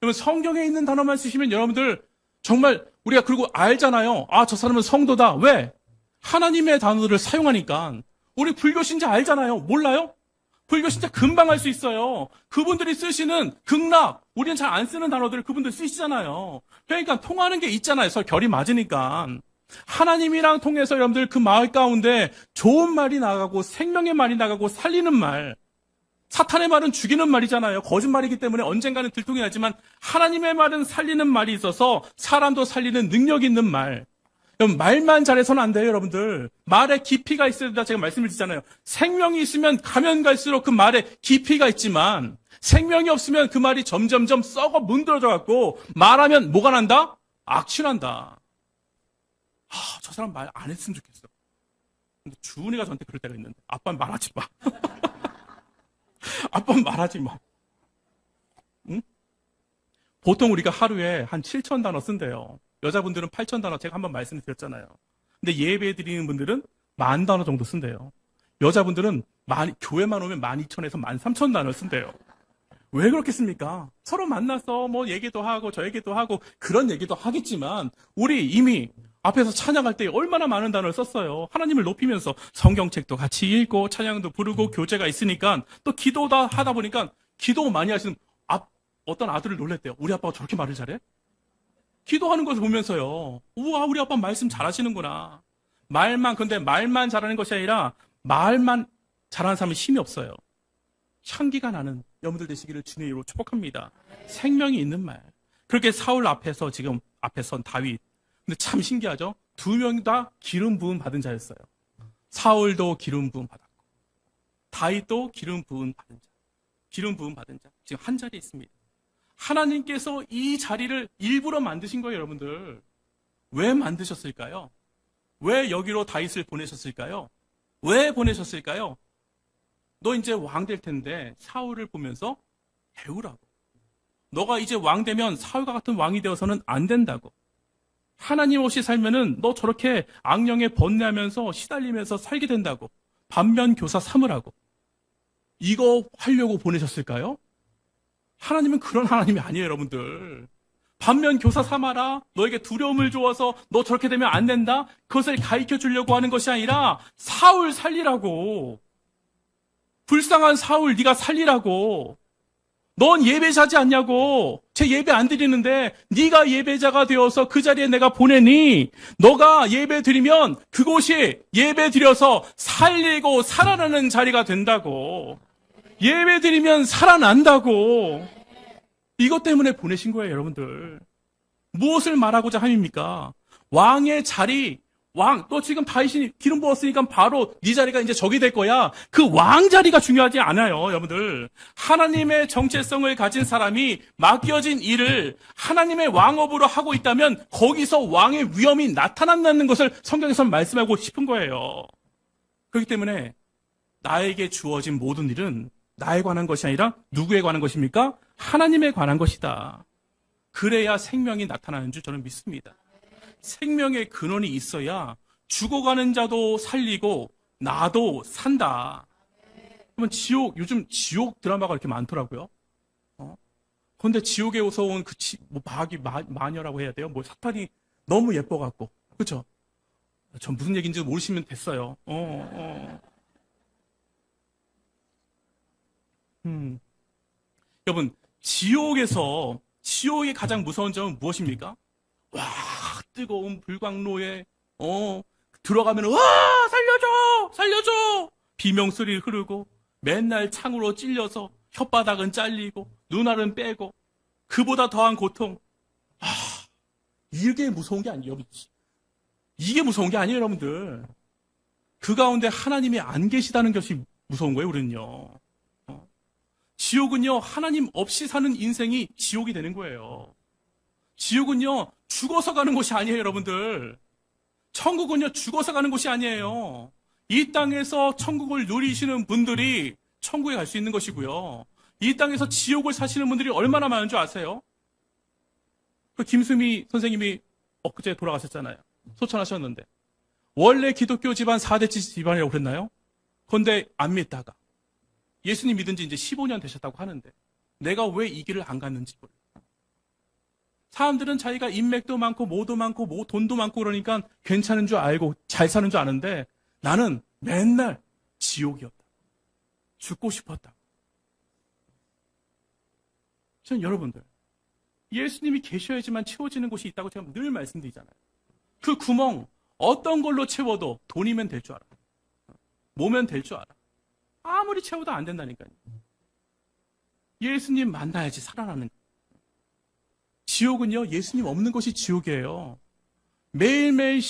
여러분 성경에 있는 단어만 쓰시면 여러분들 정말 우리가 그리고 알잖아요. 아, 저 사람은 성도다. 왜? 하나님의 단어들을 사용하니까. 우리 불교 신자 알잖아요. 몰라요? 불교 신자 금방 알 수 있어요. 그분들이 쓰시는 극락, 우리는 잘 안 쓰는 단어들을 그분들 쓰시잖아요. 그러니까 통하는 게 있잖아요. 서로 결이 맞으니까. 하나님이랑 통해서 여러분들 그 말 가운데 좋은 말이 나가고 생명의 말이 나가고 살리는 말. 사탄의 말은 죽이는 말이잖아요. 거짓말이기 때문에 언젠가는 들통이 나지만 하나님의 말은 살리는 말이 있어서 사람도 살리는 능력 있는 말. 여러분 말만 잘해서는 안 돼요, 여러분들. 말에 깊이가 있어야 된다 제가 말씀을 드리잖아요. 생명이 있으면 가면 갈수록 그 말에 깊이가 있지만 생명이 없으면 그 말이 점점점 썩어 문드러져 갖고 말하면 뭐가 난다? 악취난다. 저 사람 말 안 했으면 좋겠어. 근데 주은이가 저한테 그럴 때가 있는데 아빠는 말하지 마. 아빠는 말하지 마. 응? 보통 우리가 하루에 한 7,000단어 쓴대요. 여자분들은 8,000단어 제가 한번 말씀드렸잖아요. 근데 예배 드리는 분들은 10,000단어 정도 쓴대요. 여자분들은 교회만 오면 12,000에서 13,000단어 쓴대요. 왜 그렇겠습니까? 서로 만나서 뭐 얘기도 하고 저 얘기도 하고 그런 얘기도 하겠지만 우리 이미 앞에서 찬양할 때 얼마나 많은 단어를 썼어요. 하나님을 높이면서 성경책도 같이 읽고 찬양도 부르고 교제가 있으니까 또 기도다 하다 보니까 기도 많이 하시는 어떤 아들을 놀랬대요. 우리 아빠가 저렇게 말을 잘해? 기도하는 것을 보면서요. 우와, 우리 아빠 말씀 잘하시는구나. 근데 말만 잘하는 것이 아니라 말만 잘하는 사람은 힘이 없어요. 향기가 나는 여러분들 되시기를 주님의 이름으로 축복합니다. 생명이 있는 말. 그렇게 사울 앞에서 지금 앞에 선 다윗. 근데 참 신기하죠? 두 명 다 기름 부음 받은 자였어요. 사울도 기름 부음 받았고 다윗도 기름 부음 받은 자. 기름 부음 받은 자. 지금 한 자리에 있습니다. 하나님께서 이 자리를 일부러 만드신 거예요, 여러분들. 왜 만드셨을까요? 왜 여기로 다윗을 보내셨을까요? 왜 보내셨을까요? 너 이제 왕 될 텐데 사울을 보면서 배우라고. 너가 이제 왕 되면 사울과 같은 왕이 되어서는 안 된다고. 하나님 없이 살면은 너 저렇게 악령에 번뇌하면서 시달리면서 살게 된다고. 반면교사 삼으라고. 이거 하려고 보내셨을까요? 하나님은 그런 하나님이 아니에요, 여러분들. 반면교사 삼아라. 너에게 두려움을 주어서 너 저렇게 되면 안 된다. 그것을 가르쳐 주려고 하는 것이 아니라 사울 살리라고. 불쌍한 사울 네가 살리라고. 넌 예배자지 않냐고. 제 예배 안 드리는데 네가 예배자가 되어서 그 자리에 내가 보내니 너가 예배 드리면 그곳이 예배 드려서 살리고 살아나는 자리가 된다고. 예배 드리면 살아난다고. 이것 때문에 보내신 거예요, 여러분들. 무엇을 말하고자 함입니까? 왕의 자리, 너 지금 다윗이 기름 부었으니까 바로 네 자리가 이제 저기 될 거야. 그 왕 자리가 중요하지 않아요, 여러분들. 하나님의 정체성을 가진 사람이 맡겨진 일을 하나님의 왕업으로 하고 있다면 거기서 왕의 위엄이 나타난다는 것을 성경에서 말씀하고 싶은 거예요. 그렇기 때문에 나에게 주어진 모든 일은 나에 관한 것이 아니라 누구에 관한 것입니까? 하나님에 관한 것이다. 그래야 생명이 나타나는 줄 저는 믿습니다. 생명의 근원이 있어야 죽어가는 자도 살리고 나도 산다. 그러면 요즘 지옥 드라마가 이렇게 많더라고요. 그런데 지옥에서 온 마녀라고 해야 돼요? 사탄이 너무 예뻐갖고. 그렇죠? 전 무슨 얘기인지 모르시면 됐어요. 여러분, 지옥의 가장 무서운 점은 무엇입니까? 와, 뜨거운 불광로에, 들어가면, 와, 살려줘! 비명소리를 흐르고, 맨날 창으로 찔려서, 혓바닥은 잘리고, 눈알은 빼고, 그보다 더한 고통. 이게 무서운 게 아니에요, 이게 무서운 게 아니에요, 여러분들. 그 가운데 하나님이 안 계시다는 것이 무서운 거예요, 우리는요. 지옥은요, 하나님 없이 사는 인생이 지옥이 되는 거예요. 지옥은요, 죽어서 가는 곳이 아니에요, 여러분들. 천국은요, 죽어서 가는 곳이 아니에요. 이 땅에서 천국을 누리시는 분들이 천국에 갈 수 있는 것이고요. 이 땅에서 지옥을 사시는 분들이 얼마나 많은 줄 아세요? 그 김수미 선생님이 엊그제 돌아가셨잖아요. 소천하셨는데. 원래 기독교 집안 4대째 집안이라고 그랬나요? 그런데 안 믿다가 예수님 믿은 지 이제 15년 되셨다고 하는데 내가 왜 이 길을 안 갔는지 몰라요. 사람들은 자기가 인맥도 많고 뭐도 많고 뭐 돈도 많고 그러니까 괜찮은 줄 알고 잘 사는 줄 아는데 나는 맨날 지옥이었다. 죽고 싶었다. 전 여러분들 예수님이 계셔야지만 채워지는 곳이 있다고 제가 늘 말씀드리잖아요. 그 구멍 어떤 걸로 채워도 돈이면 될 줄 알아. 뭐면 될 줄 알아. 아무리 채워도 안 된다니까요. 예수님 만나야지 살아나는 거예요. 지옥은요, 예수님 없는 것이 지옥이에요. 매일매일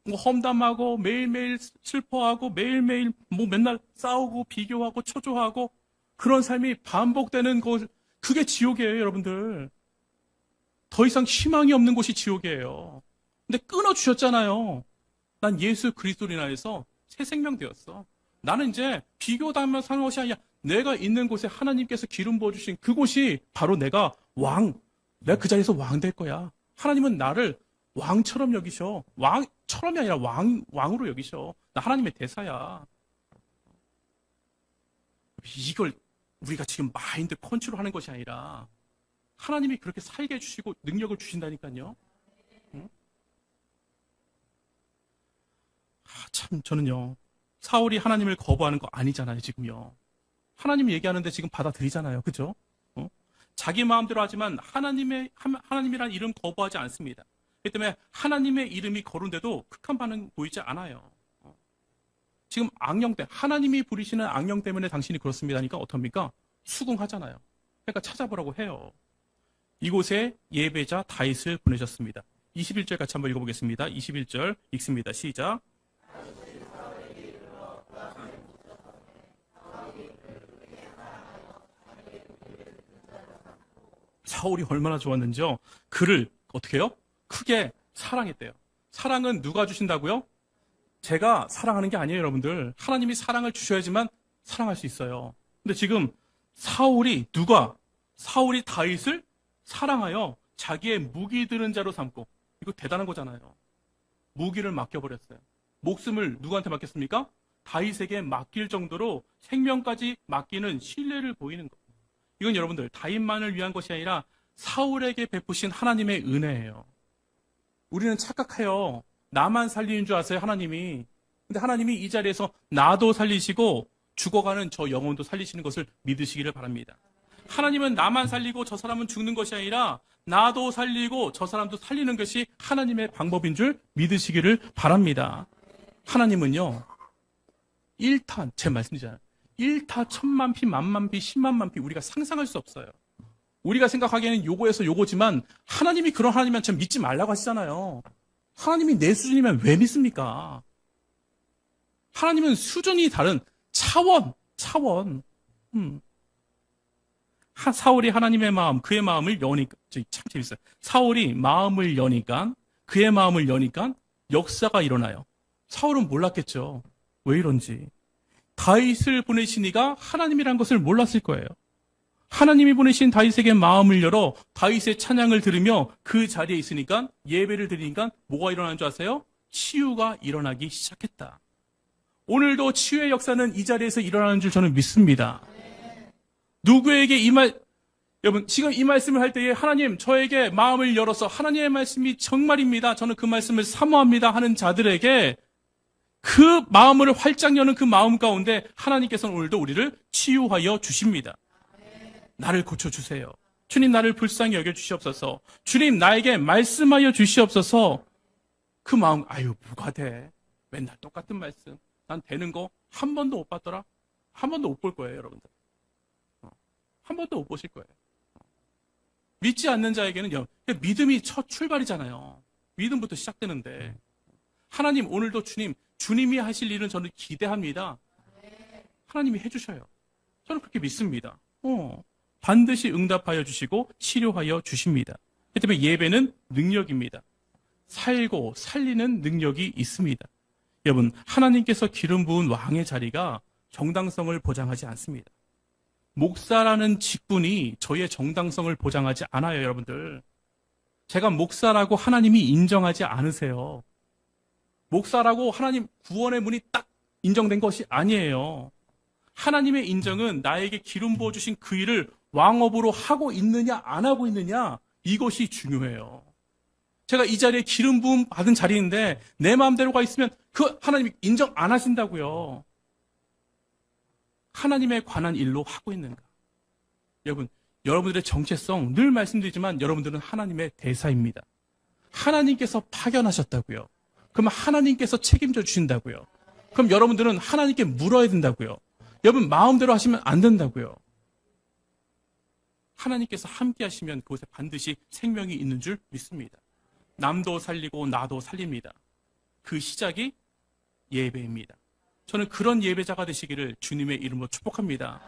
험담하고, 매일매일 슬퍼하고, 매일매일 맨날 싸우고, 비교하고, 초조하고, 그런 삶이 반복되는 것, 그게 지옥이에요, 여러분들. 더 이상 희망이 없는 곳이 지옥이에요. 근데 끊어주셨잖아요. 난 예수 그리스도로 인하여서 새 생명 되었어. 나는 이제 비교당하며 사는 것이 아니라 내가 있는 곳에 하나님께서 기름 부어주신 그곳이 바로 내가 그 자리에서 왕 될 거야. 하나님은 나를 왕처럼 여기셔. 왕처럼이 아니라 왕으로 여기셔. 나 하나님의 대사야. 이걸 우리가 지금 마인드 컨트롤하는 것이 아니라 하나님이 그렇게 살게 해주시고 능력을 주신다니까요. 응? 참 저는요. 사울이 하나님을 거부하는 거 아니잖아요, 지금요. 하나님 얘기하는데 지금 받아들이잖아요. 그죠? 자기 마음대로 하지만 하나님이란 이름 거부하지 않습니다. 그렇기 때문에 하나님의 이름이 거론돼도 극한 반응 보이지 않아요. 지금 하나님이 부리시는 악령 때문에 당신이 그렇습니다 하니까 어떻습니까? 수긍하잖아요. 그러니까 찾아보라고 해요. 이곳에 예배자 다윗을 보내셨습니다. 21절 같이 한번 읽어보겠습니다. 21절 읽습니다. 시작. 사울이 얼마나 좋았는지요. 그를 어떻게 해요? 크게 사랑했대요. 사랑은 누가 주신다고요? 제가 사랑하는 게 아니에요, 여러분들. 하나님이 사랑을 주셔야지만 사랑할 수 있어요. 근데 지금 사울이 다윗을 사랑하여 자기의 무기 드는 자로 삼고, 이거 대단한 거잖아요. 무기를 맡겨버렸어요. 목숨을 누구한테 맡겼습니까? 다윗에게 맡길 정도로 생명까지 맡기는 신뢰를 보이는 거. 이건 여러분들 다윗만을 위한 것이 아니라 사울에게 베푸신 하나님의 은혜예요. 우리는 착각해요. 나만 살리는 줄 아세요, 하나님이. 근데 하나님이 이 자리에서 나도 살리시고 죽어가는 저 영혼도 살리시는 것을 믿으시기를 바랍니다. 하나님은 나만 살리고 저 사람은 죽는 것이 아니라 나도 살리고 저 사람도 살리는 것이 하나님의 방법인 줄 믿으시기를 바랍니다. 하나님은요, 제 말씀이잖아요. 1타 1000만 피, 10,000만 피, 10만 피 우리가 상상할 수 없어요. 우리가 생각하기에는 요거에서 요거지만 하나님이 그런 하나님이면 참 믿지 말라고 하시잖아요. 하나님이 내 수준이면 왜 믿습니까? 하나님은 수준이 다른 차원. 사울이 하나님의 마음, 그의 마음을 여니까, 참 재밌어요. 사울이 마음을 여니까, 그의 마음을 여니까 역사가 일어나요. 사울은 몰랐겠죠. 왜 이런지. 다윗을 보내신 이가 하나님이란 것을 몰랐을 거예요. 하나님이 보내신 다윗에게 마음을 열어 다윗의 찬양을 들으며 그 자리에 있으니까 예배를 드리니까 뭐가 일어나는 줄 아세요? 치유가 일어나기 시작했다. 오늘도 치유의 역사는 이 자리에서 일어나는 줄 저는 믿습니다. 누구에게 여러분 지금 이 말씀을 할 때에 하나님 저에게 마음을 열어서 하나님의 말씀이 정말입니다. 저는 그 말씀을 사모합니다 하는 자들에게 그 마음을 활짝 여는 그 마음 가운데 하나님께서는 오늘도 우리를 치유하여 주십니다. 나를 고쳐주세요. 주님 나를 불쌍히 여겨주시옵소서. 주님 나에게 말씀하여 주시옵소서. 그 마음 뭐가 돼. 맨날 똑같은 말씀. 난 되는 거 한 번도 못 봤더라. 한 번도 못 볼 거예요, 여러분들. 한 번도 못 보실 거예요. 믿지 않는 자에게는 믿음이 첫 출발이잖아요. 믿음부터 시작되는데 하나님 오늘도 주님이 하실 일은 저는 기대합니다. 하나님이 해주셔요. 저는 그렇게 믿습니다. 반드시 응답하여 주시고 치료하여 주십니다. 그 때문에 예배는 능력입니다. 살고 살리는 능력이 있습니다. 여러분, 하나님께서 기름 부은 왕의 자리가 정당성을 보장하지 않습니다. 목사라는 직분이 저의 정당성을 보장하지 않아요, 여러분들. 제가 목사라고 하나님이 인정하지 않으세요. 목사라고 하나님 구원의 문이 딱 인정된 것이 아니에요. 하나님의 인정은 나에게 기름 부어주신 그 일을 왕업으로 하고 있느냐 안 하고 있느냐, 이것이 중요해요. 제가 이 자리에 기름 부음 받은 자리인데 내 마음대로가 있으면 그 하나님이 인정 안 하신다고요. 하나님에 관한 일로 하고 있는가? 여러분, 여러분들의 정체성 늘 말씀드리지만 여러분들은 하나님의 대사입니다. 하나님께서 파견하셨다고요. 그럼 하나님께서 책임져 주신다고요. 그럼 여러분들은 하나님께 물어야 된다고요. 여러분, 마음대로 하시면 안 된다고요. 하나님께서 함께 하시면 그곳에 반드시 생명이 있는 줄 믿습니다. 남도 살리고 나도 살립니다. 그 시작이 예배입니다. 저는 그런 예배자가 되시기를 주님의 이름으로 축복합니다.